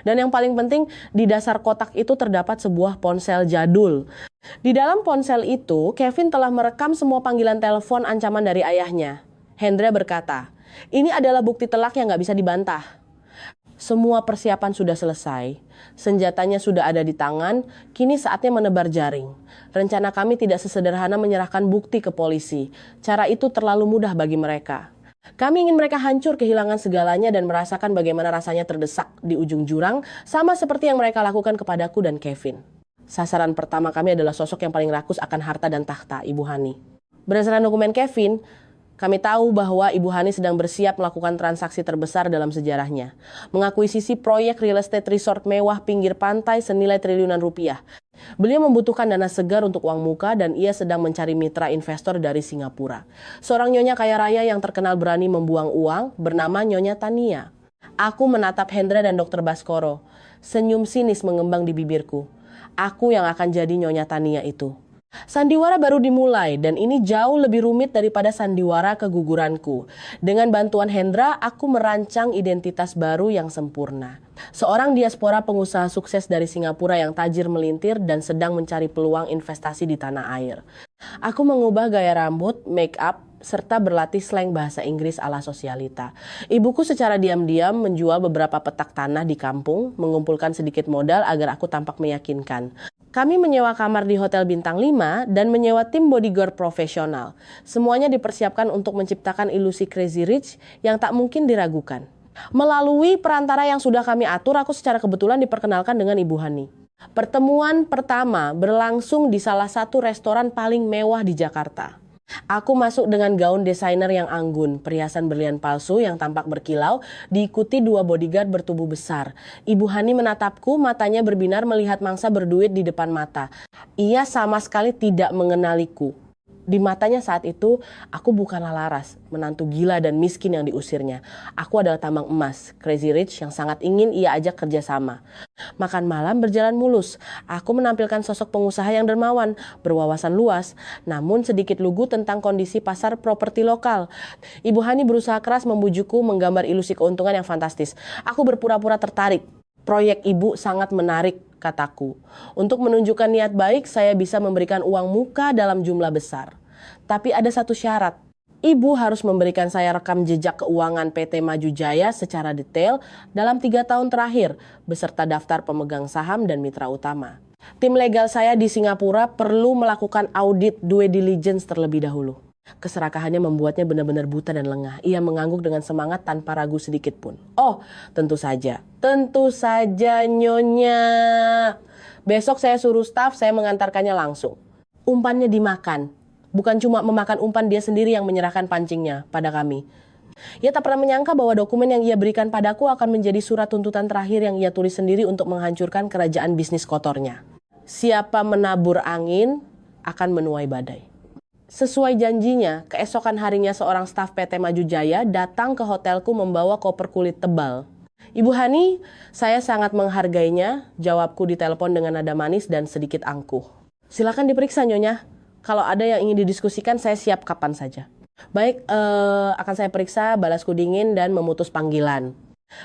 Dan yang paling penting, di dasar kotak itu terdapat sebuah ponsel jadul. Di dalam ponsel itu, Kevin telah merekam semua panggilan telepon ancaman dari ayahnya. Hendra berkata, "Ini adalah bukti telak yang gak bisa dibantah." Semua persiapan sudah selesai. Senjatanya sudah ada di tangan, kini saatnya menebar jaring. Rencana kami tidak sesederhana menyerahkan bukti ke polisi. Cara itu terlalu mudah bagi mereka. Kami ingin mereka hancur kehilangan segalanya dan merasakan bagaimana rasanya terdesak di ujung jurang, sama seperti yang mereka lakukan kepadaku dan Kevin. Sasaran pertama kami adalah sosok yang paling rakus akan harta dan tahta, Ibu Hani. Berdasarkan dokumen Kevin, kami tahu bahwa Ibu Hani sedang bersiap melakukan transaksi terbesar dalam sejarahnya. Mengakuisisi proyek real estate resort mewah pinggir pantai senilai triliunan rupiah. Beliau membutuhkan dana segar untuk uang muka dan ia sedang mencari mitra investor dari Singapura. Seorang nyonya kaya raya yang terkenal berani membuang uang bernama Nyonya Tania. Aku menatap Hendra dan Dr. Baskoro. Senyum sinis mengembang di bibirku. Aku yang akan jadi Nyonya Tania itu. Sandiwara baru dimulai dan ini jauh lebih rumit daripada sandiwara keguguranku. Dengan bantuan Hendra, aku merancang identitas baru yang sempurna. Seorang diaspora pengusaha sukses dari Singapura yang tajir melintir dan sedang mencari peluang investasi di tanah air. Aku mengubah gaya rambut, make up, serta berlatih slang bahasa Inggris ala sosialita. Ibuku secara diam-diam menjual beberapa petak tanah di kampung, mengumpulkan sedikit modal agar aku tampak meyakinkan. Kami menyewa kamar di Hotel Bintang 5 dan menyewa tim bodyguard profesional. Semuanya dipersiapkan untuk menciptakan ilusi crazy rich yang tak mungkin diragukan. Melalui perantara yang sudah kami atur, aku secara kebetulan diperkenalkan dengan Ibu Hani. Pertemuan pertama berlangsung di salah satu restoran paling mewah di Jakarta. Aku masuk dengan gaun desainer yang anggun, perhiasan berlian palsu yang tampak berkilau, diikuti 2 bodyguard bertubuh besar. Ibu Hani menatapku, matanya berbinar melihat mangsa berduit di depan mata. Ia sama sekali tidak mengenaliku. Di matanya saat itu, aku bukanlah Laras, menantu gila dan miskin yang diusirnya. Aku adalah tambang emas, crazy rich yang sangat ingin ia ajak kerjasama. Makan malam berjalan mulus. Aku menampilkan sosok pengusaha yang dermawan, berwawasan luas, namun sedikit lugu tentang kondisi pasar properti lokal. Ibu Hani berusaha keras membujukku menggambar ilusi keuntungan yang fantastis. Aku berpura-pura tertarik. Proyek ibu sangat menarik, kataku. Untuk menunjukkan niat baik, saya bisa memberikan uang muka dalam jumlah besar. Tapi ada satu syarat. Ibu harus memberikan saya rekam jejak keuangan PT Maju Jaya secara detail dalam 3 tahun terakhir, beserta daftar pemegang saham dan mitra utama. Tim legal saya di Singapura perlu melakukan audit due diligence terlebih dahulu. Keserakahannya membuatnya benar-benar buta dan lengah. Ia mengangguk dengan semangat tanpa ragu sedikit pun. Oh, tentu saja. Tentu saja, Nyonya. Besok saya suruh staf, saya mengantarkannya langsung. Umpannya dimakan. Bukan cuma memakan umpan, dia sendiri yang menyerahkan pancingnya pada kami. Ia tak pernah menyangka bahwa dokumen yang ia berikan padaku akan menjadi surat tuntutan terakhir yang ia tulis sendiri untuk menghancurkan kerajaan bisnis kotornya. Siapa menabur angin akan menuai badai. Sesuai janjinya, keesokan harinya seorang staf PT Maju Jaya datang ke hotelku membawa koper kulit tebal. Ibu Hani, saya sangat menghargainya, jawabku di telepon dengan nada manis dan sedikit angkuh. Silakan diperiksa, Nyonya. Kalau ada yang ingin didiskusikan, saya siap kapan saja. Baik, akan saya periksa, balasku dingin dan memutus panggilan.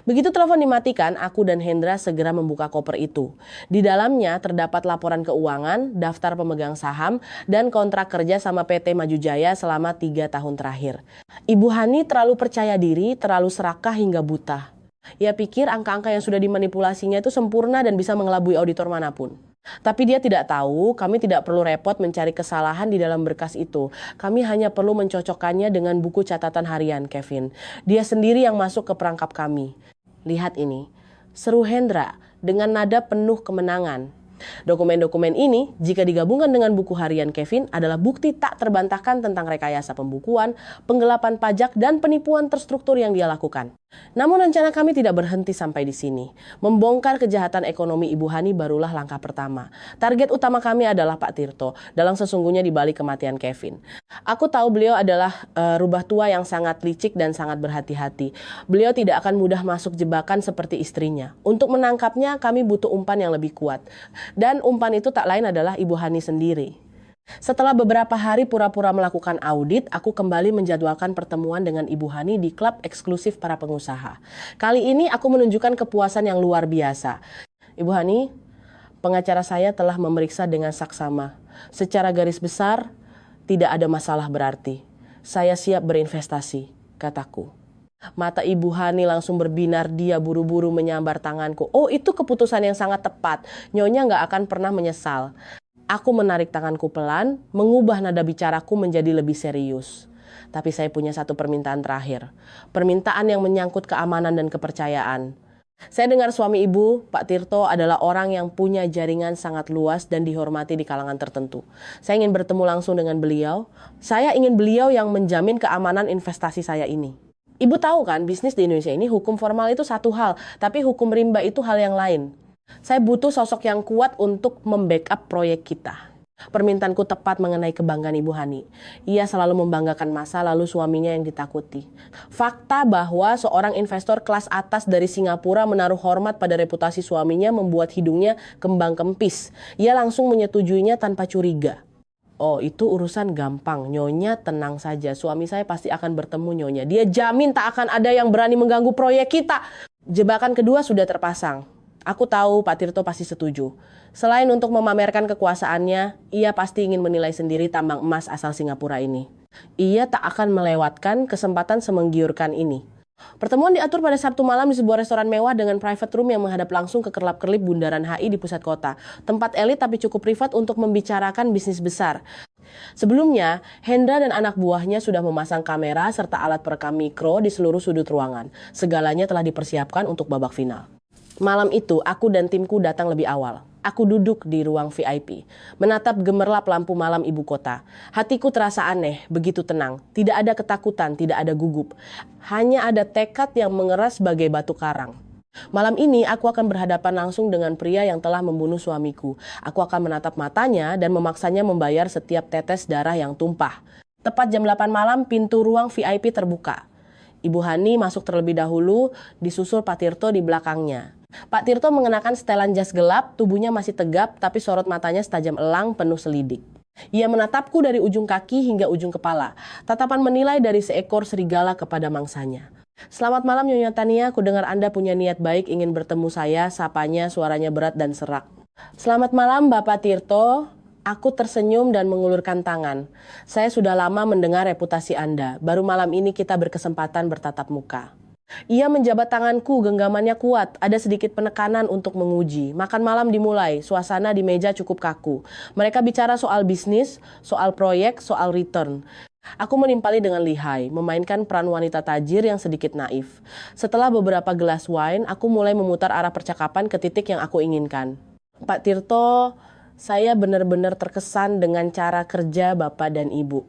Begitu telepon dimatikan, aku dan Hendra segera membuka koper itu. Di dalamnya terdapat laporan keuangan, daftar pemegang saham, dan kontrak kerja sama PT Maju Jaya selama 3 tahun terakhir. Ibu Hani terlalu percaya diri, terlalu serakah hingga buta. Ia pikir angka-angka yang sudah dimanipulasinya itu sempurna dan bisa mengelabui auditor manapun. Tapi dia tidak tahu, kami tidak perlu repot mencari kesalahan di dalam berkas itu. Kami hanya perlu mencocokkannya dengan buku catatan harian Kevin. Dia sendiri yang masuk ke perangkap kami. Lihat ini, seru Hendra dengan nada penuh kemenangan. Dokumen-dokumen ini, jika digabungkan dengan buku harian Kevin, adalah bukti tak terbantahkan tentang rekayasa pembukuan, penggelapan pajak, dan penipuan terstruktur yang dia lakukan. Namun rencana kami tidak berhenti sampai di sini. Membongkar kejahatan ekonomi Ibu Hani barulah langkah pertama. Target utama kami adalah Pak Tirto, dalang sesungguhnya di balik kematian Kevin. Aku tahu beliau adalah rubah tua yang sangat licik dan sangat berhati-hati. Beliau tidak akan mudah masuk jebakan seperti istrinya. Untuk menangkapnya, kami butuh umpan yang lebih kuat. Dan umpan itu tak lain adalah Ibu Hani sendiri. Setelah beberapa hari pura-pura melakukan audit, aku kembali menjadwalkan pertemuan dengan Ibu Hani di klub eksklusif para pengusaha. Kali ini aku menunjukkan kepuasan yang luar biasa. Ibu Hani, pengacara saya telah memeriksa dengan saksama. Secara garis besar, tidak ada masalah berarti. Saya siap berinvestasi, kataku. Mata Ibu Hani langsung berbinar, dia buru-buru menyambar tanganku. Oh, itu keputusan yang sangat tepat. Nyonya nggak akan pernah menyesal. Aku menarik tanganku pelan, mengubah nada bicaraku menjadi lebih serius. Tapi saya punya satu permintaan terakhir. Permintaan yang menyangkut keamanan dan kepercayaan. Saya dengar suami ibu, Pak Tirto, adalah orang yang punya jaringan sangat luas dan dihormati di kalangan tertentu. Saya ingin bertemu langsung dengan beliau. Saya ingin beliau yang menjamin keamanan investasi saya ini. Ibu tahu kan, bisnis di Indonesia ini hukum formal itu satu hal, tapi hukum rimba itu hal yang lain. Saya butuh sosok yang kuat untuk membackup proyek kita. Permintaanku tepat mengenai kebanggaan Ibu Hani. Ia selalu membanggakan masa lalu suaminya yang ditakuti. Fakta bahwa seorang investor kelas atas dari Singapura menaruh hormat pada reputasi suaminya membuat hidungnya kembang kempis. Ia langsung menyetujuinya tanpa curiga. Oh, itu urusan gampang. Nyonya tenang saja. Suami saya pasti akan bertemu Nyonya. Dia jamin tak akan ada yang berani mengganggu proyek kita. Jebakan kedua sudah terpasang. Aku tahu Pak Tirto pasti setuju. Selain untuk memamerkan kekuasaannya, ia pasti ingin menilai sendiri tambang emas asal Singapura ini. Ia tak akan melewatkan kesempatan semenggiurkan ini. Pertemuan diatur pada Sabtu malam di sebuah restoran mewah dengan private room yang menghadap langsung ke kerlap-kerlip Bundaran HI di pusat kota. Tempat elit tapi cukup privat untuk membicarakan bisnis besar. Sebelumnya, Hendra dan anak buahnya sudah memasang kamera serta alat perekam mikro di seluruh sudut ruangan. Segalanya telah dipersiapkan untuk babak final. Malam itu, aku dan timku datang lebih awal. Aku duduk di ruang VIP, menatap gemerlap lampu malam ibu kota. Hatiku terasa aneh, begitu tenang. Tidak ada ketakutan, tidak ada gugup. Hanya ada tekad yang mengeras bagai batu karang. Malam ini aku akan berhadapan langsung dengan pria yang telah membunuh suamiku. Aku akan menatap matanya dan memaksanya membayar setiap tetes darah yang tumpah. Tepat jam 8 malam, pintu ruang VIP terbuka. Ibu Hani masuk terlebih dahulu, disusul Pak Tirto di belakangnya. Pak Tirto mengenakan setelan jas gelap, tubuhnya masih tegap, tapi sorot matanya setajam elang penuh selidik. Ia menatapku dari ujung kaki hingga ujung kepala. Tatapan menilai dari seekor serigala kepada mangsanya. Selamat malam Nyonya Tania, ku dengar Anda punya niat baik ingin bertemu saya, sapanya suaranya berat dan serak. Selamat malam Bapak Tirto. Aku tersenyum dan mengulurkan tangan. Saya sudah lama mendengar reputasi Anda, baru malam ini kita berkesempatan bertatap muka. Ia menjabat tanganku, genggamannya kuat, ada sedikit penekanan untuk menguji. Makan malam dimulai, suasana di meja cukup kaku. Mereka bicara soal bisnis, soal proyek, soal return. Aku menimpali dengan lihai, memainkan peran wanita tajir yang sedikit naif. Setelah beberapa gelas wine, aku mulai memutar arah percakapan ke titik yang aku inginkan. Pak Tirto, saya benar-benar terkesan dengan cara kerja Bapak dan Ibu.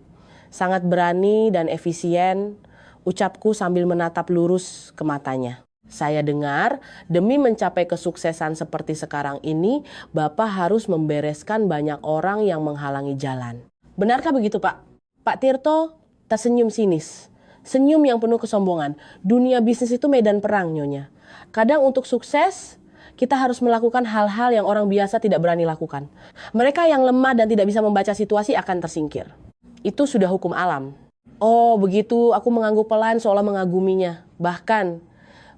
Sangat berani dan efisien. Ucapku sambil menatap lurus ke matanya. Saya dengar, demi mencapai kesuksesan seperti sekarang ini, Bapak harus membereskan banyak orang yang menghalangi jalan. Benarkah begitu, Pak? Pak Tirto tersenyum sinis. Senyum yang penuh kesombongan. Dunia bisnis itu medan perang, Nyonya. Kadang untuk sukses, kita harus melakukan hal-hal yang orang biasa tidak berani lakukan. Mereka yang lemah dan tidak bisa membaca situasi akan tersingkir. Itu sudah hukum alam. Oh begitu, aku mengangguk pelan seolah mengaguminya. Bahkan,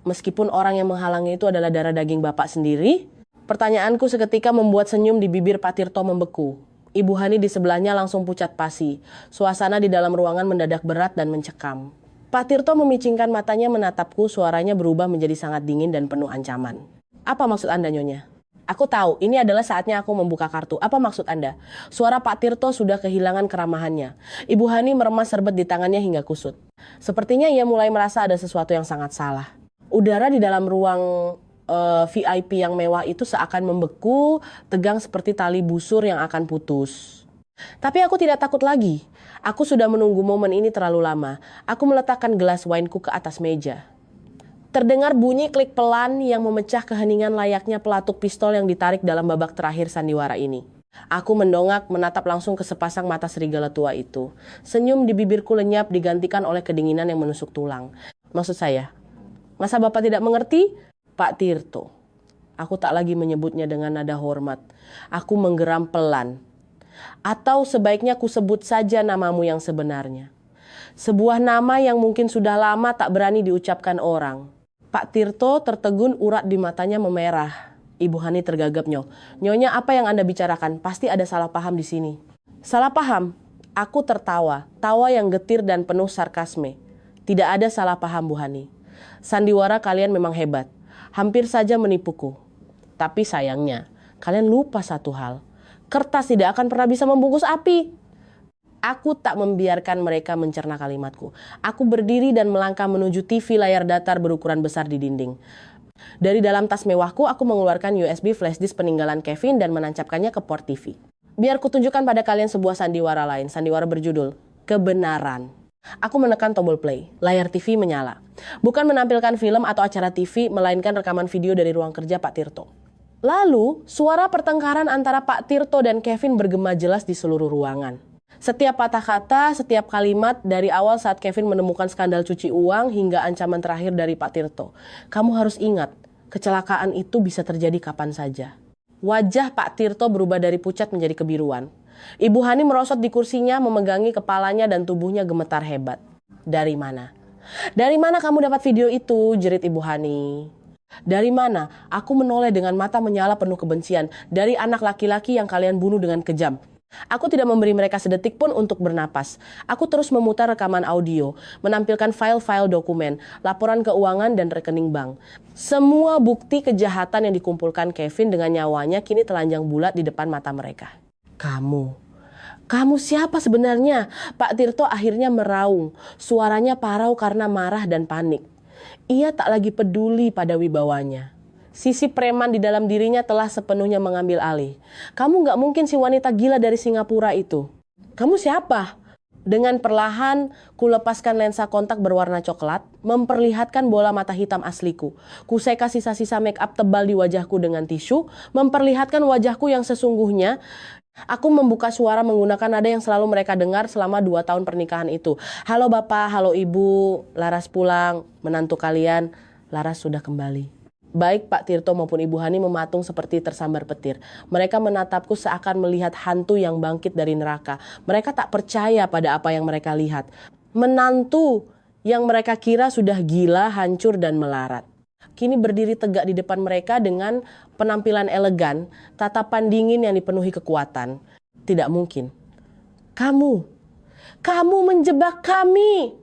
meskipun orang yang menghalangi itu adalah darah daging Bapak sendiri, pertanyaanku seketika membuat senyum di bibir Pak Tirto membeku. Ibu Hani di sebelahnya langsung pucat pasi. Suasana di dalam ruangan mendadak berat dan mencekam. Pak Tirto memicingkan matanya menatapku, suaranya berubah menjadi sangat dingin dan penuh ancaman. Apa maksud Anda, Nyonya? Aku tahu, ini adalah saatnya aku membuka kartu. Apa maksud Anda? Suara Pak Tirto sudah kehilangan keramahannya. Ibu Hani meremas serbet di tangannya hingga kusut. Sepertinya ia mulai merasa ada sesuatu yang sangat salah. Udara di dalam ruang VIP yang mewah itu seakan membeku, tegang seperti tali busur yang akan putus. Tapi aku tidak takut lagi. Aku sudah menunggu momen ini terlalu lama. Aku meletakkan gelas wineku ke atas meja. Terdengar bunyi klik pelan yang memecah keheningan layaknya pelatuk pistol yang ditarik dalam babak terakhir sandiwara ini. Aku mendongak menatap langsung ke sepasang mata serigala tua itu. Senyum di bibirku lenyap digantikan oleh kedinginan yang menusuk tulang. Maksud saya, masa Bapak tidak mengerti? Pak Tirto. Aku tak lagi menyebutnya dengan nada hormat. Aku menggeram pelan. Atau sebaiknya ku sebut saja namamu yang sebenarnya. Sebuah nama yang mungkin sudah lama tak berani diucapkan orang. Pak Tirto tertegun, urat di matanya memerah. Ibu Hani tergagap, Nyonya apa yang Anda bicarakan? Pasti ada salah paham di sini. Salah paham? Aku tertawa, tawa yang getir dan penuh sarkasme. Tidak ada salah paham, Bu Hani. Sandiwara kalian memang hebat. Hampir saja menipuku. Tapi sayangnya, kalian lupa satu hal. Kertas tidak akan pernah bisa membungkus api. Aku tak membiarkan mereka mencerna kalimatku. Aku berdiri dan melangkah menuju TV layar datar berukuran besar di dinding. Dari dalam tas mewahku, aku mengeluarkan USB flash disk peninggalan Kevin dan menancapkannya ke port TV. Biar kutunjukkan pada kalian sebuah sandiwara lain. Sandiwara berjudul Kebenaran. Aku menekan tombol play. Layar TV menyala. Bukan menampilkan film atau acara TV, melainkan rekaman video dari ruang kerja Pak Tirto. Lalu, suara pertengkaran antara Pak Tirto dan Kevin bergema jelas di seluruh ruangan. Setiap patah kata, setiap kalimat dari awal saat Kevin menemukan skandal cuci uang hingga ancaman terakhir dari Pak Tirto. Kamu harus ingat, kecelakaan itu bisa terjadi kapan saja. Wajah Pak Tirto berubah dari pucat menjadi kebiruan. Ibu Hani merosot di kursinya, memegangi kepalanya dan tubuhnya gemetar hebat. Dari mana? Dari mana kamu dapat video itu? Jerit Ibu Hani. Dari mana? Aku menoleh dengan mata menyala penuh kebencian. Dari anak laki-laki yang kalian bunuh dengan kejam. Aku tidak memberi mereka sedetik pun untuk bernapas. Aku terus memutar rekaman audio, menampilkan file-file dokumen, laporan keuangan dan rekening bank. Semua bukti kejahatan yang dikumpulkan Kevin dengan nyawanya kini telanjang bulat di depan mata mereka. Kamu siapa sebenarnya? Pak Tirto akhirnya meraung. Suaranya parau karena marah dan panik. Ia tak lagi peduli pada wibawanya. Sisi preman di dalam dirinya telah sepenuhnya mengambil alih. Kamu gak mungkin si wanita gila dari Singapura itu. Kamu siapa? Dengan perlahan, kulepaskan lensa kontak berwarna coklat, memperlihatkan bola mata hitam asliku. Kuseka sisa-sisa make up tebal di wajahku dengan tisu, memperlihatkan wajahku yang sesungguhnya. Aku membuka suara menggunakan nada yang selalu mereka dengar selama 2 tahun pernikahan itu. Halo Bapak, halo Ibu, Laras pulang, menantu kalian, Laras sudah kembali. Baik Pak Tirto maupun Ibu Hani mematung seperti tersambar petir. Mereka menatapku seakan melihat hantu yang bangkit dari neraka. Mereka tak percaya pada apa yang mereka lihat. Menantu yang mereka kira sudah gila, hancur dan melarat. Kini berdiri tegak di depan mereka dengan penampilan elegan, tatapan dingin yang dipenuhi kekuatan. Tidak mungkin. Kamu menjebak kami,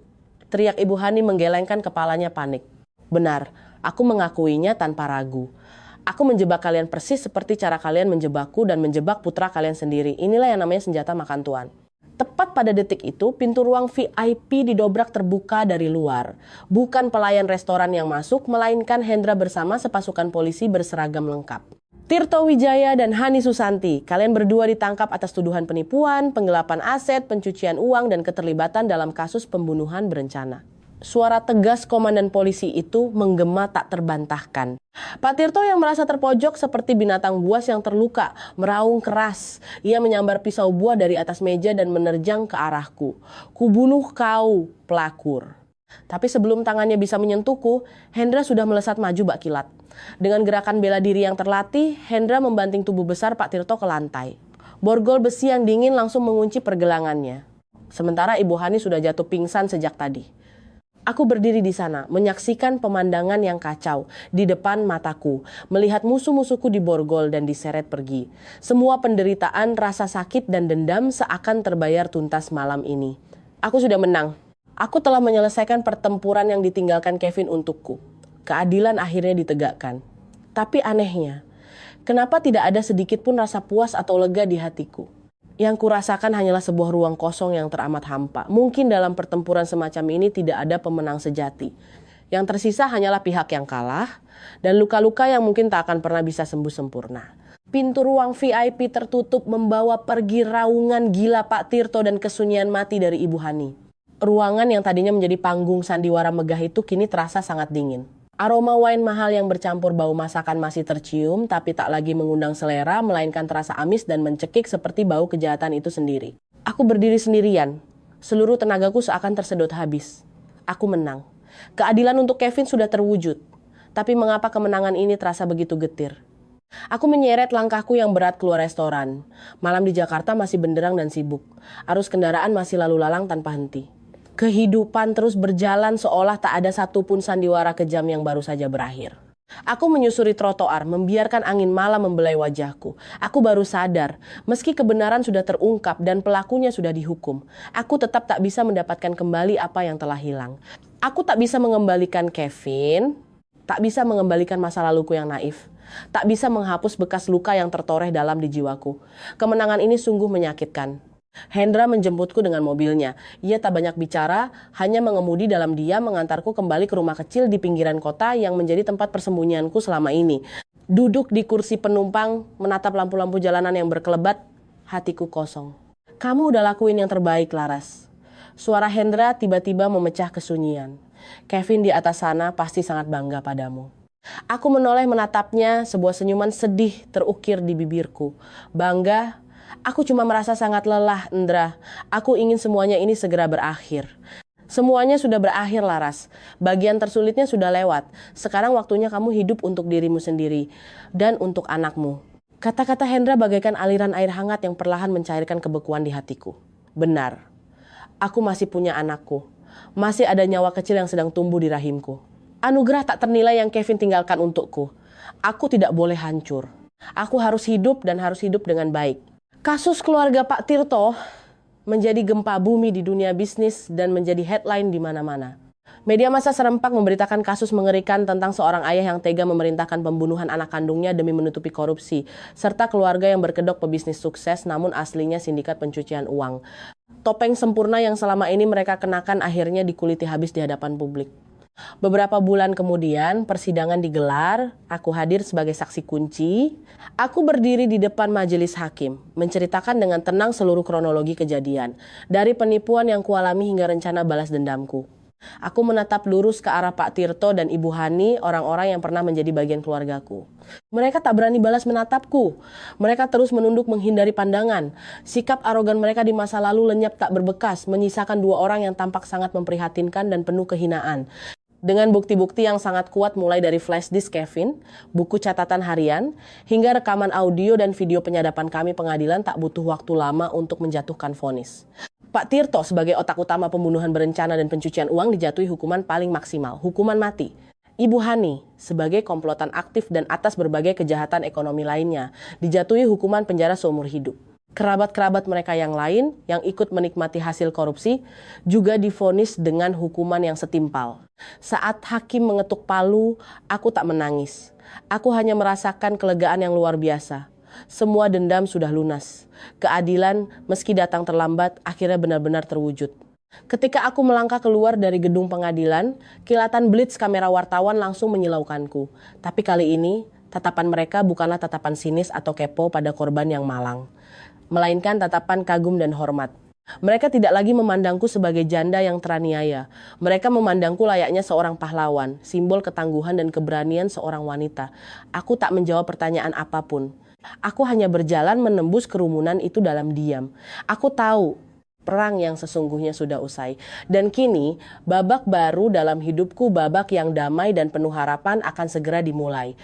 teriak Ibu Hani menggelengkan kepalanya panik. Benar, aku mengakuinya tanpa ragu. Aku menjebak kalian persis seperti cara kalian menjebakku dan menjebak putra kalian sendiri. Inilah yang namanya senjata makan tuan. Tepat pada detik itu, pintu ruang VIP didobrak terbuka dari luar. Bukan pelayan restoran yang masuk, melainkan Hendra bersama sepasukan polisi berseragam lengkap. Tirto Wijaya dan Hani Susanti, kalian berdua ditangkap atas tuduhan penipuan, penggelapan aset, pencucian uang, dan keterlibatan dalam kasus pembunuhan berencana. Suara tegas komandan polisi itu menggema tak terbantahkan. Pak Tirto yang merasa terpojok seperti binatang buas yang terluka, meraung keras. Ia menyambar pisau buah dari atas meja dan menerjang ke arahku. Kubunuh kau, pelakor. Tapi sebelum tangannya bisa menyentuhku, Hendra sudah melesat maju bak kilat. Dengan gerakan bela diri yang terlatih, Hendra membanting tubuh besar Pak Tirto ke lantai. Borgol besi yang dingin langsung mengunci pergelangannya. Sementara Ibu Hani sudah jatuh pingsan sejak tadi. Aku berdiri di sana, menyaksikan pemandangan yang kacau di depan mataku, melihat musuh-musuhku diborgol dan diseret pergi. Semua penderitaan, rasa sakit, dan dendam seakan terbayar tuntas malam ini. Aku sudah menang. Aku telah menyelesaikan pertempuran yang ditinggalkan Kevin untukku. Keadilan akhirnya ditegakkan. Tapi anehnya, kenapa tidak ada sedikit pun rasa puas atau lega di hatiku? Yang kurasakan hanyalah sebuah ruang kosong yang teramat hampa. Mungkin dalam pertempuran semacam ini tidak ada pemenang sejati. Yang tersisa hanyalah pihak yang kalah dan luka-luka yang mungkin tak akan pernah bisa sembuh sempurna. Pintu ruang VIP tertutup membawa pergi raungan gila Pak Tirto dan kesunyian mati dari Ibu Hani. Ruangan yang tadinya menjadi panggung sandiwara megah itu kini terasa sangat dingin. Aroma wine mahal yang bercampur bau masakan masih tercium, tapi tak lagi mengundang selera, melainkan terasa amis dan mencekik seperti bau kejahatan itu sendiri. Aku berdiri sendirian. Seluruh tenagaku seakan tersedot habis. Aku menang. Keadilan untuk Kevin sudah terwujud. Tapi mengapa kemenangan ini terasa begitu getir? Aku menyeret langkahku yang berat keluar restoran. Malam di Jakarta masih benderang dan sibuk. Arus kendaraan masih lalu lalang tanpa henti. Kehidupan terus berjalan seolah tak ada satupun sandiwara kejam yang baru saja berakhir. Aku menyusuri trotoar, membiarkan angin malam membelai wajahku. Aku baru sadar, meski kebenaran sudah terungkap dan pelakunya sudah dihukum, aku tetap tak bisa mendapatkan kembali apa yang telah hilang. Aku tak bisa mengembalikan Kevin, tak bisa mengembalikan masa laluku yang naif. Tak bisa menghapus bekas luka yang tertoreh dalam di jiwaku. Kemenangan ini sungguh menyakitkan. Hendra menjemputku dengan mobilnya. Ia tak banyak bicara, hanya mengemudi dalam diam mengantarku kembali ke rumah kecil di pinggiran kota yang menjadi tempat persembunyianku selama ini. Duduk di kursi penumpang, menatap lampu-lampu jalanan yang berkelebat, hatiku kosong. Kamu udah lakuin yang terbaik, Laras. Suara Hendra tiba-tiba memecah kesunyian. Kevin di atas sana pasti sangat bangga padamu. Aku menoleh menatapnya, sebuah senyuman sedih terukir di bibirku. Bangga, aku cuma merasa sangat lelah, Indra. Aku ingin semuanya ini segera berakhir. Semuanya sudah berakhir, Laras. Bagian tersulitnya sudah lewat. Sekarang waktunya kamu hidup untuk dirimu sendiri dan untuk anakmu. Kata-kata Hendra bagaikan aliran air hangat yang perlahan mencairkan kebekuan di hatiku. Benar, aku masih punya anakku. Masih ada nyawa kecil yang sedang tumbuh di rahimku. Anugerah tak ternilai yang Kevin tinggalkan untukku. Aku tidak boleh hancur. Aku harus hidup dan harus hidup dengan baik. Kasus keluarga Pak Tirto menjadi gempa bumi di dunia bisnis dan menjadi headline di mana-mana. Media massa serempak memberitakan kasus mengerikan tentang seorang ayah yang tega memerintahkan pembunuhan anak kandungnya demi menutupi korupsi, serta keluarga yang berkedok pebisnis sukses namun aslinya sindikat pencucian uang. Topeng sempurna yang selama ini mereka kenakan akhirnya dikuliti habis di hadapan publik. Beberapa bulan kemudian, persidangan digelar, aku hadir sebagai saksi kunci. Aku berdiri di depan majelis hakim, menceritakan dengan tenang seluruh kronologi kejadian, dari penipuan yang kualami hingga rencana balas dendamku. Aku menatap lurus ke arah Pak Tirto dan Ibu Hani, orang-orang yang pernah menjadi bagian keluargaku. Mereka tak berani balas menatapku. Mereka terus menunduk menghindari pandangan. Sikap arogan mereka di masa lalu lenyap tak berbekas, menyisakan dua orang yang tampak sangat memprihatinkan dan penuh kehinaan. Dengan bukti-bukti yang sangat kuat mulai dari flash disk Kevin, buku catatan harian, hingga rekaman audio dan video penyadapan kami pengadilan tak butuh waktu lama untuk menjatuhkan vonis. Pak Tirto sebagai otak utama pembunuhan berencana dan pencucian uang dijatuhi hukuman paling maksimal, hukuman mati. Ibu Hani sebagai komplotan aktif dan atas berbagai kejahatan ekonomi lainnya dijatuhi hukuman penjara seumur hidup. Kerabat-kerabat mereka yang lain yang ikut menikmati hasil korupsi juga divonis dengan hukuman yang setimpal. Saat hakim mengetuk palu, aku tak menangis. Aku hanya merasakan kelegaan yang luar biasa. Semua dendam sudah lunas. Keadilan, meski datang terlambat, akhirnya benar-benar terwujud. Ketika aku melangkah keluar dari gedung pengadilan, kilatan blitz kamera wartawan langsung menyilaukanku. Tapi kali ini, tatapan mereka bukanlah tatapan sinis atau kepo pada korban yang malang, melainkan tatapan kagum dan hormat. Mereka tidak lagi memandangku sebagai janda yang teraniaya. Mereka memandangku layaknya seorang pahlawan, simbol ketangguhan dan keberanian seorang wanita. Aku tak menjawab pertanyaan apapun. Aku hanya berjalan menembus kerumunan itu dalam diam. Aku tahu perang yang sesungguhnya sudah usai. Dan kini, babak baru dalam hidupku, babak yang damai dan penuh harapan akan segera dimulai.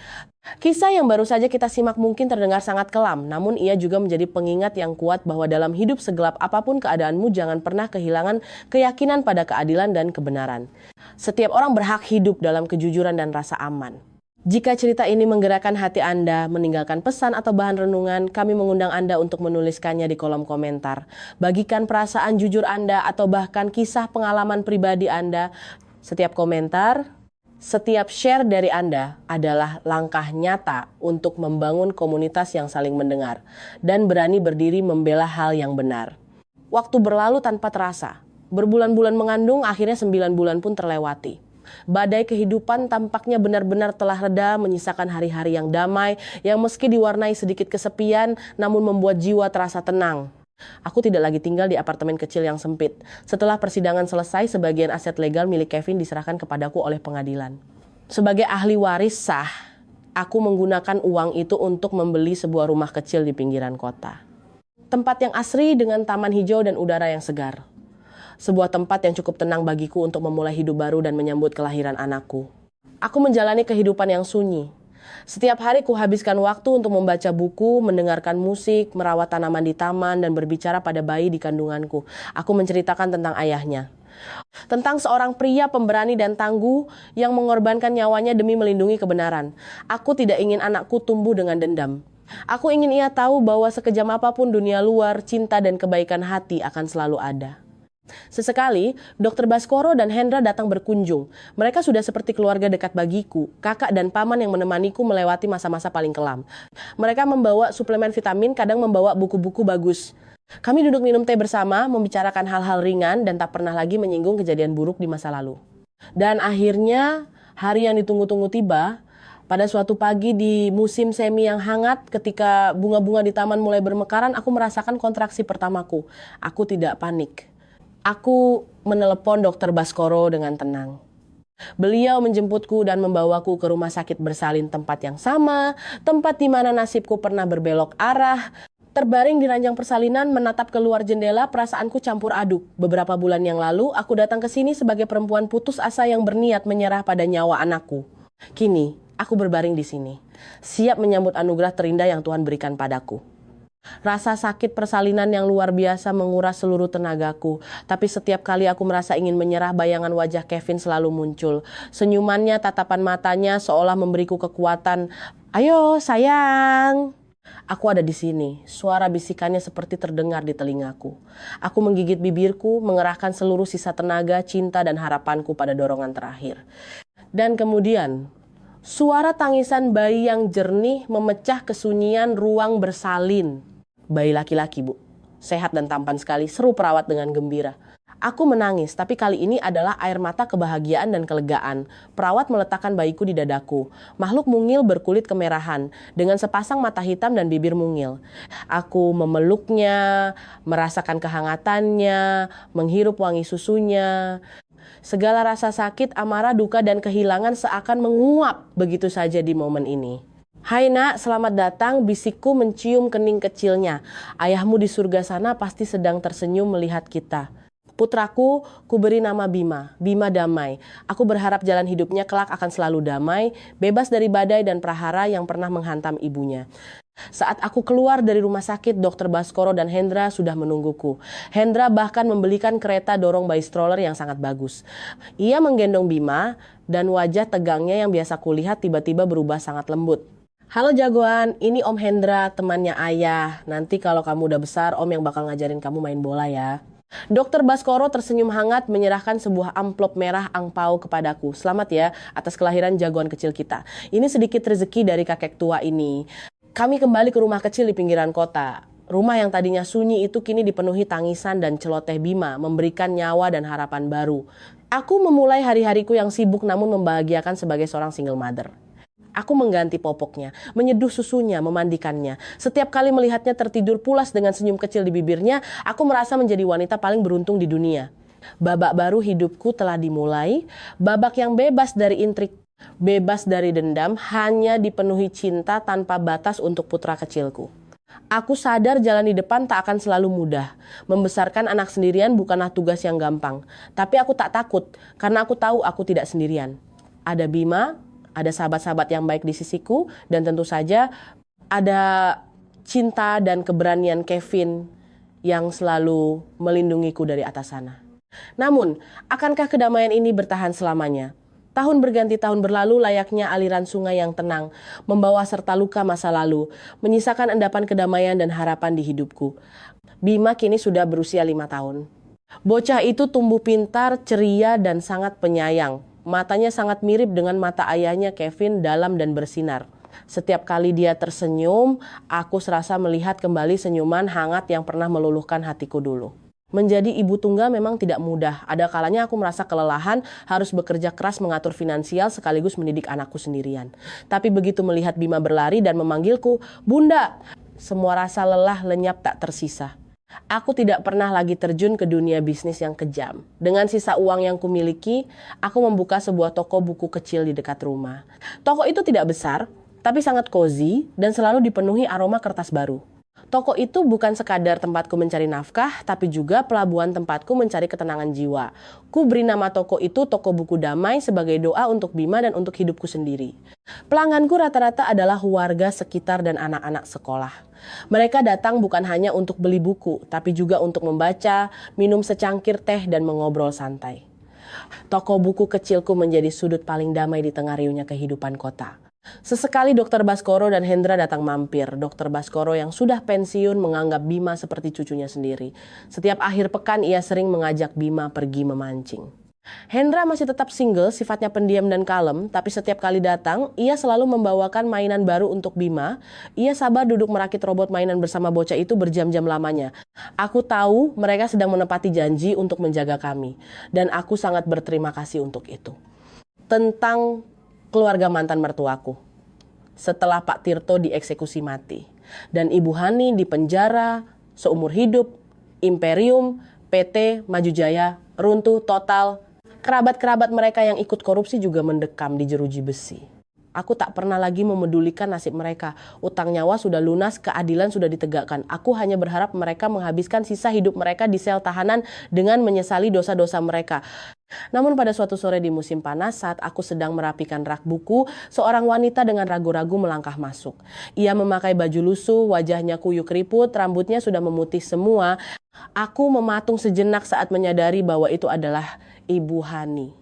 Kisah yang baru saja kita simak mungkin terdengar sangat kelam, namun ia juga menjadi pengingat yang kuat bahwa dalam hidup segelap apapun keadaanmu, jangan pernah kehilangan keyakinan pada keadilan dan kebenaran. Setiap orang berhak hidup dalam kejujuran dan rasa aman. Jika cerita ini menggerakkan hati Anda, meninggalkan pesan atau bahan renungan, kami mengundang Anda untuk menuliskannya di kolom komentar. Bagikan perasaan jujur Anda atau bahkan kisah pengalaman pribadi Anda. Setiap komentar, setiap share dari Anda adalah langkah nyata untuk membangun komunitas yang saling mendengar dan berani berdiri membela hal yang benar. Waktu berlalu tanpa terasa. Berbulan-bulan mengandung, akhirnya 9 bulan pun terlewati. Badai kehidupan tampaknya benar-benar telah reda, menyisakan hari-hari yang damai, yang meski diwarnai sedikit kesepian, namun membuat jiwa terasa tenang. Aku tidak lagi tinggal di apartemen kecil yang sempit. Setelah persidangan selesai, sebagian aset legal milik Kevin diserahkan kepadaku oleh pengadilan. Sebagai ahli waris sah, aku menggunakan uang itu untuk membeli sebuah rumah kecil di pinggiran kota. Tempat yang asri dengan taman hijau dan udara yang segar. Sebuah tempat yang cukup tenang bagiku untuk memulai hidup baru dan menyambut kelahiran anakku. Aku menjalani kehidupan yang sunyi. Setiap hari kuhabiskan waktu untuk membaca buku, mendengarkan musik, merawat tanaman di taman, dan berbicara pada bayi di kandunganku. Aku menceritakan tentang ayahnya. Tentang seorang pria pemberani dan tangguh yang mengorbankan nyawanya demi melindungi kebenaran. Aku tidak ingin anakku tumbuh dengan dendam. Aku ingin ia tahu bahwa sekejam apapun dunia luar, cinta dan kebaikan hati akan selalu ada. Sesekali, Dr. Baskoro dan Hendra datang berkunjung. Mereka sudah seperti keluarga dekat bagiku, kakak dan paman yang menemaniku melewati masa-masa paling kelam. Mereka membawa suplemen vitamin, kadang membawa buku-buku bagus. Kami duduk minum teh bersama, membicarakan hal-hal ringan dan tak pernah lagi menyinggung kejadian buruk di masa lalu. Dan akhirnya, hari yang ditunggu-tunggu tiba. Pada suatu pagi di musim semi yang hangat, ketika bunga-bunga di taman mulai bermekaran, aku merasakan kontraksi pertamaku. Aku tidak panik. Aku menelepon Dr. Baskoro dengan tenang. Beliau menjemputku dan membawaku ke rumah sakit bersalin, tempat yang sama, tempat di mana nasibku pernah berbelok arah. Terbaring di ranjang persalinan, menatap keluar jendela, perasaanku campur aduk. Beberapa bulan yang lalu, aku datang ke sini sebagai perempuan putus asa yang berniat menyerah pada nyawa anakku. Kini, aku berbaring di sini, siap menyambut anugerah terindah yang Tuhan berikan padaku. Rasa sakit persalinan yang luar biasa menguras seluruh tenagaku. Tapi setiap kali aku merasa ingin menyerah, bayangan wajah Kevin selalu muncul. Senyumannya, tatapan matanya seolah memberiku kekuatan. Ayo sayang. Aku ada di sini. Suara bisikannya seperti terdengar di telingaku. Aku menggigit bibirku, mengerahkan seluruh sisa tenaga, cinta dan harapanku pada dorongan terakhir. Dan kemudian, suara tangisan bayi yang jernih memecah kesunyian ruang bersalin. Bayi laki-laki, Bu. Sehat dan tampan sekali, seru perawat dengan gembira. Aku menangis, tapi kali ini adalah air mata kebahagiaan dan kelegaan. Perawat meletakkan bayiku di dadaku. Makhluk mungil berkulit kemerahan, dengan sepasang mata hitam dan bibir mungil. Aku memeluknya, merasakan kehangatannya, menghirup wangi susunya. Segala rasa sakit, amarah, duka, dan kehilangan seakan menguap begitu saja di momen ini. Hai nak, selamat datang, bisikku mencium kening kecilnya. Ayahmu di surga sana pasti sedang tersenyum melihat kita. Putraku, kuberi nama Bima, Bima damai. Aku berharap jalan hidupnya kelak akan selalu damai, bebas dari badai dan prahara yang pernah menghantam ibunya. Saat aku keluar dari rumah sakit, Dr. Baskoro dan Hendra sudah menungguku. Hendra bahkan membelikan kereta dorong bayi stroller yang sangat bagus. Ia menggendong Bima, dan wajah tegangnya yang biasa kulihat tiba-tiba berubah sangat lembut. Halo jagoan, ini Om Hendra, temannya ayah. Nanti kalau kamu udah besar, Om yang bakal ngajarin kamu main bola ya. Dr. Baskoro tersenyum hangat menyerahkan sebuah amplop merah angpau kepadaku. Selamat ya atas kelahiran jagoan kecil kita. Ini sedikit rezeki dari kakek tua ini. Kami kembali ke rumah kecil di pinggiran kota. Rumah yang tadinya sunyi itu kini dipenuhi tangisan dan celoteh Bima, memberikan nyawa dan harapan baru. Aku memulai hari-hariku yang sibuk namun membahagiakan sebagai seorang single mother. Aku mengganti popoknya, menyeduh susunya, memandikannya. Setiap kali melihatnya tertidur pulas dengan senyum kecil di bibirnya, aku merasa menjadi wanita paling beruntung di dunia. Babak baru hidupku telah dimulai, babak yang bebas dari intrik, bebas dari dendam, hanya dipenuhi cinta tanpa batas untuk putra kecilku. Aku sadar jalan di depan tak akan selalu mudah. Membesarkan anak sendirian bukanlah tugas yang gampang. Tapi aku tak takut, karena aku tahu aku tidak sendirian. Ada Bima, ada sahabat-sahabat yang baik di sisiku, dan tentu saja ada cinta dan keberanian Kevin yang selalu melindungiku dari atas sana. Namun, akankah kedamaian ini bertahan selamanya? Tahun berganti tahun berlalu layaknya aliran sungai yang tenang, membawa serta luka masa lalu, menyisakan endapan kedamaian dan harapan di hidupku. Bima kini sudah berusia 5 tahun. Bocah itu tumbuh pintar, ceria, dan sangat penyayang. Matanya sangat mirip dengan mata ayahnya Kevin, dalam dan bersinar. Setiap kali dia tersenyum, aku serasa melihat kembali senyuman hangat yang pernah meluluhkan hatiku dulu. Menjadi ibu tunggal memang tidak mudah. Ada kalanya aku merasa kelelahan, harus bekerja keras mengatur finansial sekaligus mendidik anakku sendirian. Tapi begitu melihat Bima berlari dan memanggilku, "Bunda!" semua rasa lelah lenyap tak tersisa. Aku tidak pernah lagi terjun ke dunia bisnis yang kejam. Dengan sisa uang yang kumiliki, aku membuka sebuah toko buku kecil di dekat rumah. Toko itu tidak besar, tapi sangat cozy dan selalu dipenuhi aroma kertas baru. Toko itu bukan sekadar tempatku mencari nafkah, tapi juga pelabuhan tempatku mencari ketenangan jiwa. Ku beri nama toko itu Toko Buku Damai sebagai doa untuk Bima dan untuk hidupku sendiri. Pelangganku rata-rata adalah warga sekitar dan anak-anak sekolah. Mereka datang bukan hanya untuk beli buku, tapi juga untuk membaca, minum secangkir teh, dan mengobrol santai. Toko buku kecilku menjadi sudut paling damai di tengah riuhnya kehidupan kota. Sesekali Dr. Baskoro dan Hendra datang mampir. Dr. Baskoro yang sudah pensiun menganggap Bima seperti cucunya sendiri. Setiap akhir pekan ia sering mengajak Bima pergi memancing. Hendra masih tetap single, sifatnya pendiam dan kalem, tapi setiap kali datang, ia selalu membawakan mainan baru untuk Bima. Ia sabar duduk merakit robot mainan bersama bocah itu berjam-jam lamanya. Aku tahu mereka sedang menepati janji untuk menjaga kami, dan aku sangat berterima kasih untuk itu. Tentang keluarga mantan mertuaku. Setelah Pak Tirto dieksekusi mati, dan Ibu Hani dipenjara seumur hidup, Imperium, PT, Maju Jaya, runtuh total. Kerabat-kerabat mereka yang ikut korupsi juga mendekam di jeruji besi. Aku tak pernah lagi memedulikan nasib mereka. Utang nyawa sudah lunas, keadilan sudah ditegakkan. Aku hanya berharap mereka menghabiskan sisa hidup mereka di sel tahanan dengan menyesali dosa-dosa mereka. Namun pada suatu sore di musim panas, saat aku sedang merapikan rak buku, seorang wanita dengan ragu-ragu melangkah masuk. Ia memakai baju lusuh, wajahnya kuyuk keriput, rambutnya sudah memutih semua. Aku mematung sejenak saat menyadari bahwa itu adalah Ibu Hani.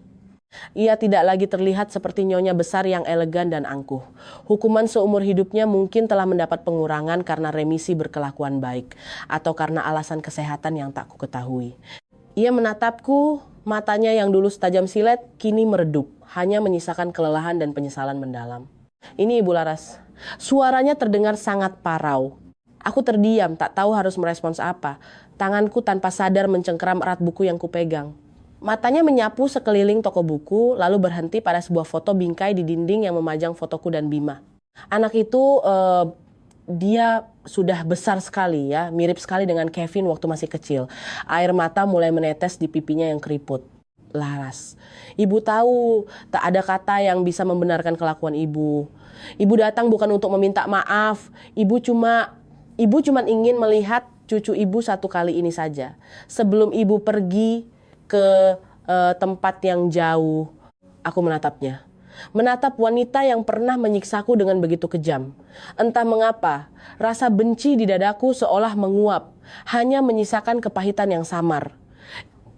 Ia tidak lagi terlihat seperti nyonya besar yang elegan dan angkuh. Hukuman seumur hidupnya mungkin telah mendapat pengurangan karena remisi berkelakuan baik, atau karena alasan kesehatan yang tak kuketahui. Ia menatapku, matanya yang dulu setajam silet, kini meredup, hanya menyisakan kelelahan dan penyesalan mendalam. Ini Ibu Laras. Suaranya terdengar sangat parau. Aku terdiam, tak tahu harus merespons apa. Tanganku tanpa sadar mencengkeram erat buku yang kupegang. Matanya menyapu sekeliling toko buku, lalu berhenti pada sebuah foto bingkai di dinding yang memajang fotoku dan Bima. Anak itu, dia sudah besar sekali ya, mirip sekali dengan Kevin waktu masih kecil. Air mata mulai menetes di pipinya yang keriput. Laras. Ibu tahu, tak ada kata yang bisa membenarkan kelakuan ibu. Ibu datang bukan untuk meminta maaf. Ibu cuma ingin melihat cucu ibu satu kali ini saja. Sebelum ibu pergi ke tempat yang jauh, aku menatapnya. Menatap wanita yang pernah menyiksaku dengan begitu kejam. Entah mengapa, rasa benci di dadaku seolah menguap, hanya menyisakan kepahitan yang samar.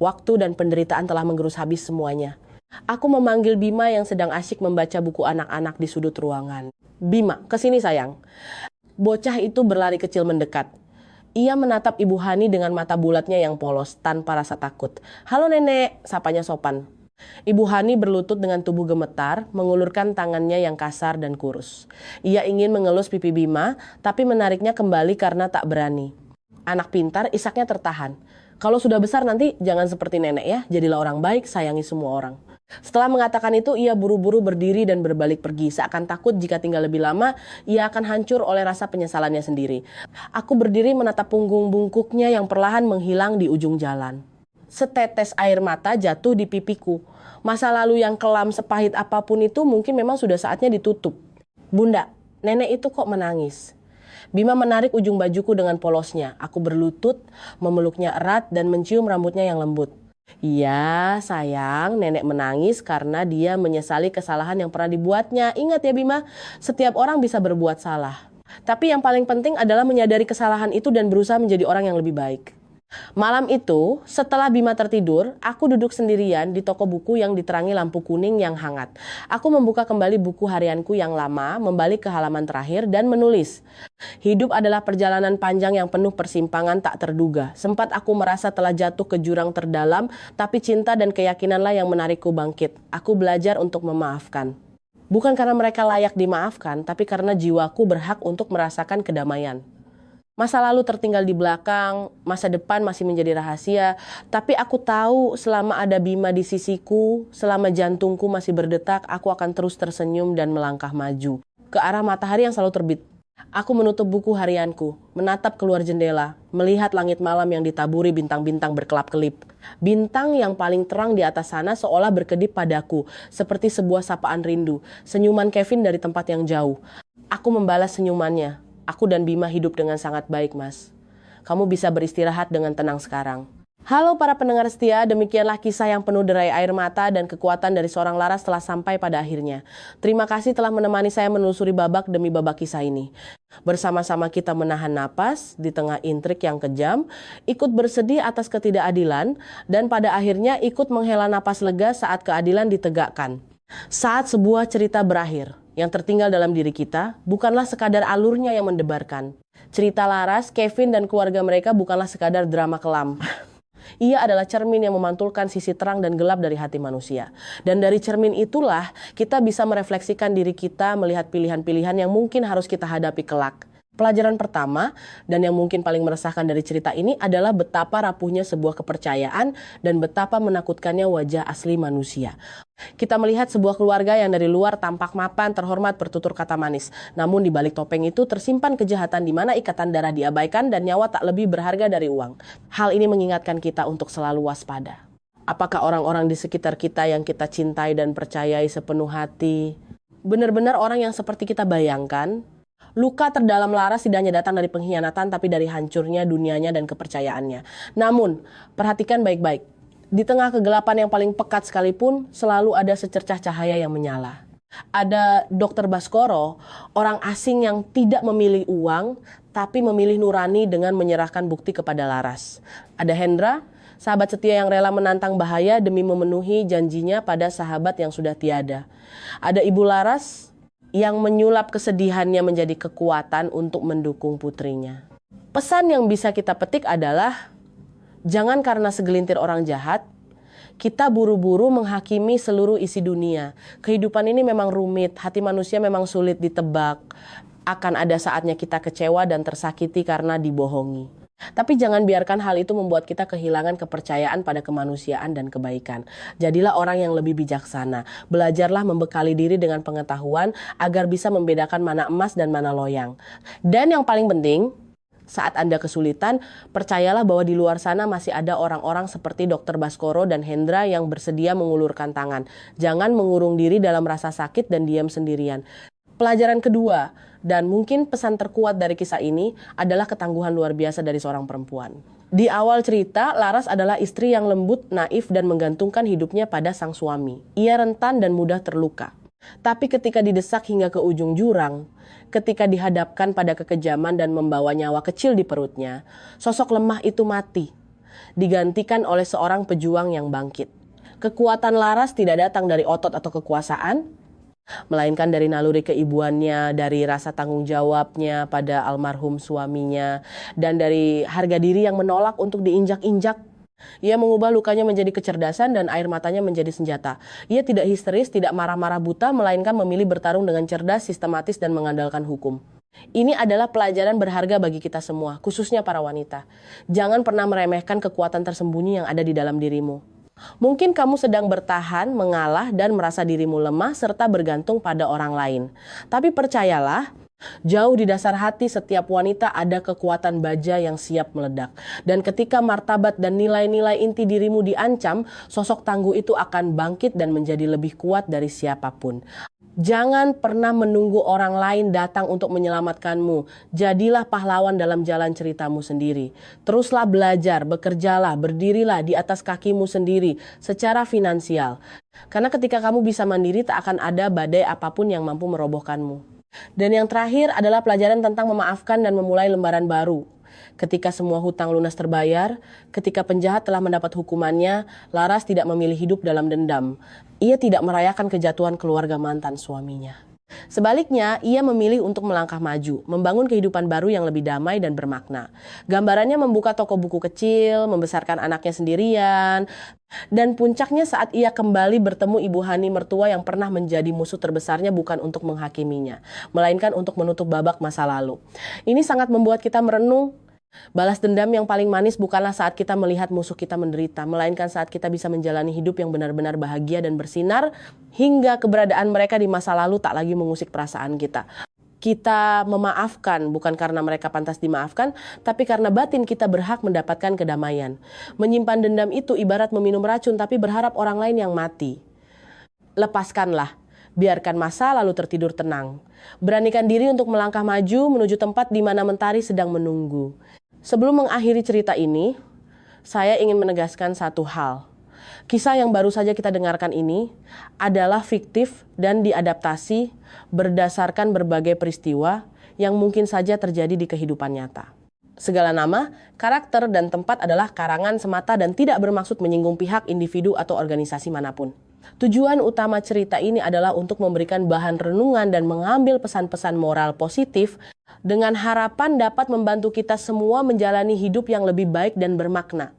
Waktu dan penderitaan telah menggerus habis semuanya. Aku memanggil Bima yang sedang asyik membaca buku anak-anak di sudut ruangan. Bima, kesini sayang. Bocah itu berlari kecil mendekat. Ia menatap Ibu Hani dengan mata bulatnya yang polos, tanpa rasa takut. Halo nenek, sapanya sopan. Ibu Hani berlutut dengan tubuh gemetar, mengulurkan tangannya yang kasar dan kurus. Ia ingin mengelus pipi Bima, tapi menariknya kembali karena tak berani. Anak pintar, isaknya tertahan. Kalau sudah besar nanti jangan seperti nenek ya, jadilah orang baik, sayangi semua orang. Setelah mengatakan itu, ia buru-buru berdiri dan berbalik pergi. Seakan takut jika tinggal lebih lama, ia akan hancur oleh rasa penyesalannya sendiri. Aku berdiri menatap punggung bungkuknya yang perlahan menghilang di ujung jalan. Setetes air mata jatuh di pipiku. Masa lalu yang kelam sepahit apapun itu mungkin memang sudah saatnya ditutup. Bunda, nenek itu kok menangis? Bima menarik ujung bajuku dengan polosnya. Aku berlutut, memeluknya erat dan mencium rambutnya yang lembut. Iya sayang, nenek menangis karena dia menyesali kesalahan yang pernah dibuatnya. Ingat ya Bima, setiap orang bisa berbuat salah. Tapi yang paling penting adalah menyadari kesalahan itu dan berusaha menjadi orang yang lebih baik. Malam itu, setelah Bima tertidur, aku duduk sendirian di toko buku yang diterangi lampu kuning yang hangat. Aku membuka kembali buku harianku yang lama, membalik ke halaman terakhir dan menulis. Hidup adalah perjalanan panjang yang penuh persimpangan tak terduga. Sempat aku merasa telah jatuh ke jurang terdalam, tapi cinta dan keyakinanlah yang menarikku bangkit. Aku belajar untuk memaafkan. Bukan karena mereka layak dimaafkan, tapi karena jiwaku berhak untuk merasakan kedamaian. Masa lalu tertinggal di belakang, masa depan masih menjadi rahasia. Tapi aku tahu selama ada Bima di sisiku, selama jantungku masih berdetak, aku akan terus tersenyum dan melangkah maju ke arah matahari yang selalu terbit. Aku menutup buku harianku, menatap keluar jendela, melihat langit malam yang ditaburi bintang-bintang berkelap-kelip. Bintang yang paling terang di atas sana seolah berkedip padaku, seperti sebuah sapaan rindu. Senyuman Kevin dari tempat yang jauh. Aku membalas senyumannya. Aku dan Bima hidup dengan sangat baik, Mas. Kamu bisa beristirahat dengan tenang sekarang. Halo para pendengar setia, demikianlah kisah yang penuh derai air mata dan kekuatan dari seorang Laras telah sampai pada akhirnya. Terima kasih telah menemani saya menelusuri babak demi babak kisah ini. Bersama-sama kita menahan napas di tengah intrik yang kejam, ikut bersedih atas ketidakadilan, dan pada akhirnya ikut menghela napas lega saat keadilan ditegakkan. Saat sebuah cerita berakhir, yang tertinggal dalam diri kita bukanlah sekadar alurnya yang mendebarkan. Cerita Laras, Kevin, dan keluarga mereka bukanlah sekadar drama kelam. Ia adalah cermin yang memantulkan sisi terang dan gelap dari hati manusia. Dan dari cermin itulah kita bisa merefleksikan diri kita melihat pilihan-pilihan yang mungkin harus kita hadapi kelak. Pelajaran pertama dan yang mungkin paling meresahkan dari cerita ini adalah betapa rapuhnya sebuah kepercayaan dan betapa menakutkannya wajah asli manusia. Kita melihat sebuah keluarga yang dari luar tampak mapan, terhormat, bertutur kata manis. Namun di balik topeng itu tersimpan kejahatan di mana ikatan darah diabaikan dan nyawa tak lebih berharga dari uang. Hal ini mengingatkan kita untuk selalu waspada. Apakah orang-orang di sekitar kita yang kita cintai dan percayai sepenuh hati benar-benar orang yang seperti kita bayangkan? Luka terdalam Laras tidak hanya datang dari pengkhianatan, tapi dari hancurnya dunianya dan kepercayaannya. Namun, perhatikan baik-baik. Di tengah kegelapan yang paling pekat sekalipun, selalu ada secercah cahaya yang menyala. Ada Dr. Baskoro, orang asing yang tidak memilih uang, tapi memilih nurani dengan menyerahkan bukti kepada Laras. Ada Hendra, sahabat setia yang rela menantang bahaya demi memenuhi janjinya pada sahabat yang sudah tiada. Ada Ibu Laras yang menyulap kesedihannya menjadi kekuatan untuk mendukung putrinya. Pesan yang bisa kita petik adalah, jangan karena segelintir orang jahat, kita buru-buru menghakimi seluruh isi dunia. Kehidupan ini memang rumit, hati manusia memang sulit ditebak. Akan ada saatnya kita kecewa dan tersakiti karena dibohongi. Tapi jangan biarkan hal itu membuat kita kehilangan kepercayaan pada kemanusiaan dan kebaikan. Jadilah orang yang lebih bijaksana. Belajarlah membekali diri dengan pengetahuan agar bisa membedakan mana emas dan mana loyang. Dan yang paling penting, saat Anda kesulitan, percayalah bahwa di luar sana masih ada orang-orang seperti Dr. Baskoro dan Hendra yang bersedia mengulurkan tangan. Jangan mengurung diri dalam rasa sakit dan diam sendirian. Pelajaran kedua, dan mungkin pesan terkuat dari kisah ini adalah ketangguhan luar biasa dari seorang perempuan. Di awal cerita, Laras adalah istri yang lembut, naif, dan menggantungkan hidupnya pada sang suami. Ia rentan dan mudah terluka. Tapi ketika didesak hingga ke ujung jurang, ketika dihadapkan pada kekejaman dan membawa nyawa kecil di perutnya, sosok lemah itu mati, digantikan oleh seorang pejuang yang bangkit. Kekuatan Laras tidak datang dari otot atau kekuasaan, melainkan dari naluri keibuannya, dari rasa tanggung jawabnya pada almarhum suaminya, dan dari harga diri yang menolak untuk diinjak-injak. Ia mengubah lukanya menjadi kecerdasan dan air matanya menjadi senjata. Ia tidak histeris, tidak marah-marah buta, melainkan memilih bertarung dengan cerdas, sistematis, dan mengandalkan hukum. Ini adalah pelajaran berharga bagi kita semua, khususnya para wanita. Jangan pernah meremehkan kekuatan tersembunyi yang ada di dalam dirimu. Mungkin kamu sedang bertahan, mengalah, dan merasa dirimu lemah serta bergantung pada orang lain. Tapi percayalah, jauh di dasar hati setiap wanita ada kekuatan baja yang siap meledak. Dan ketika martabat dan nilai-nilai inti dirimu diancam, sosok tangguh itu akan bangkit dan menjadi lebih kuat dari siapapun. Jangan pernah menunggu orang lain datang untuk menyelamatkanmu. Jadilah pahlawan dalam jalan ceritamu sendiri. Teruslah belajar, bekerjalah, berdirilah di atas kakimu sendiri secara finansial. Karena ketika kamu bisa mandiri, tak akan ada badai apapun yang mampu merobohkanmu. Dan yang terakhir adalah pelajaran tentang memaafkan dan memulai lembaran baru. Ketika semua hutang lunas terbayar, ketika penjahat telah mendapat hukumannya, Laras tidak memilih hidup dalam dendam. Ia tidak merayakan kejatuhan keluarga mantan suaminya. Sebaliknya, ia memilih untuk melangkah maju, membangun kehidupan baru yang lebih damai dan bermakna. Gambarannya membuka toko buku kecil, membesarkan anaknya sendirian, dan puncaknya saat ia kembali bertemu Ibu Hani mertua yang pernah menjadi musuh terbesarnya bukan untuk menghakiminya, melainkan untuk menutup babak masa lalu. Ini sangat membuat kita merenung. Balas dendam yang paling manis bukanlah saat kita melihat musuh kita menderita, melainkan saat kita bisa menjalani hidup yang benar-benar bahagia dan bersinar, hingga keberadaan mereka di masa lalu tak lagi mengusik perasaan kita. Kita memaafkan bukan karena mereka pantas dimaafkan, tapi karena batin kita berhak mendapatkan kedamaian. Menyimpan dendam itu ibarat meminum racun tapi berharap orang lain yang mati. Lepaskanlah, biarkan masa lalu tertidur tenang. Beranikan diri untuk melangkah maju menuju tempat di mana mentari sedang menunggu. Sebelum mengakhiri cerita ini, saya ingin menegaskan satu hal. Kisah yang baru saja kita dengarkan ini adalah fiktif dan diadaptasi berdasarkan berbagai peristiwa yang mungkin saja terjadi di kehidupan nyata. Segala nama, karakter, dan tempat adalah karangan semata dan tidak bermaksud menyinggung pihak, individu, atau organisasi manapun. Tujuan utama cerita ini adalah untuk memberikan bahan renungan dan mengambil pesan-pesan moral positif dengan harapan dapat membantu kita semua menjalani hidup yang lebih baik dan bermakna.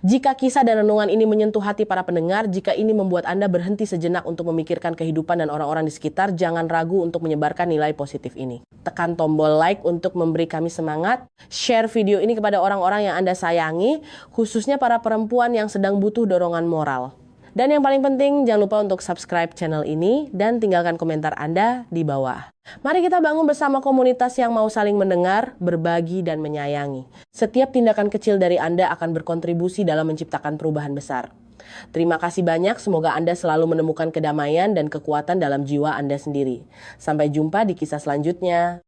Jika kisah dan renungan ini menyentuh hati para pendengar, jika ini membuat Anda berhenti sejenak untuk memikirkan kehidupan dan orang-orang di sekitar, jangan ragu untuk menyebarkan nilai positif ini. Tekan tombol like untuk memberi kami semangat, share video ini kepada orang-orang yang Anda sayangi, khususnya para perempuan yang sedang butuh dorongan moral. Dan yang paling penting, jangan lupa untuk subscribe channel ini dan tinggalkan komentar Anda di bawah. Mari kita bangun bersama komunitas yang mau saling mendengar, berbagi, dan menyayangi. Setiap tindakan kecil dari Anda akan berkontribusi dalam menciptakan perubahan besar. Terima kasih banyak, semoga Anda selalu menemukan kedamaian dan kekuatan dalam jiwa Anda sendiri. Sampai jumpa di kisah selanjutnya.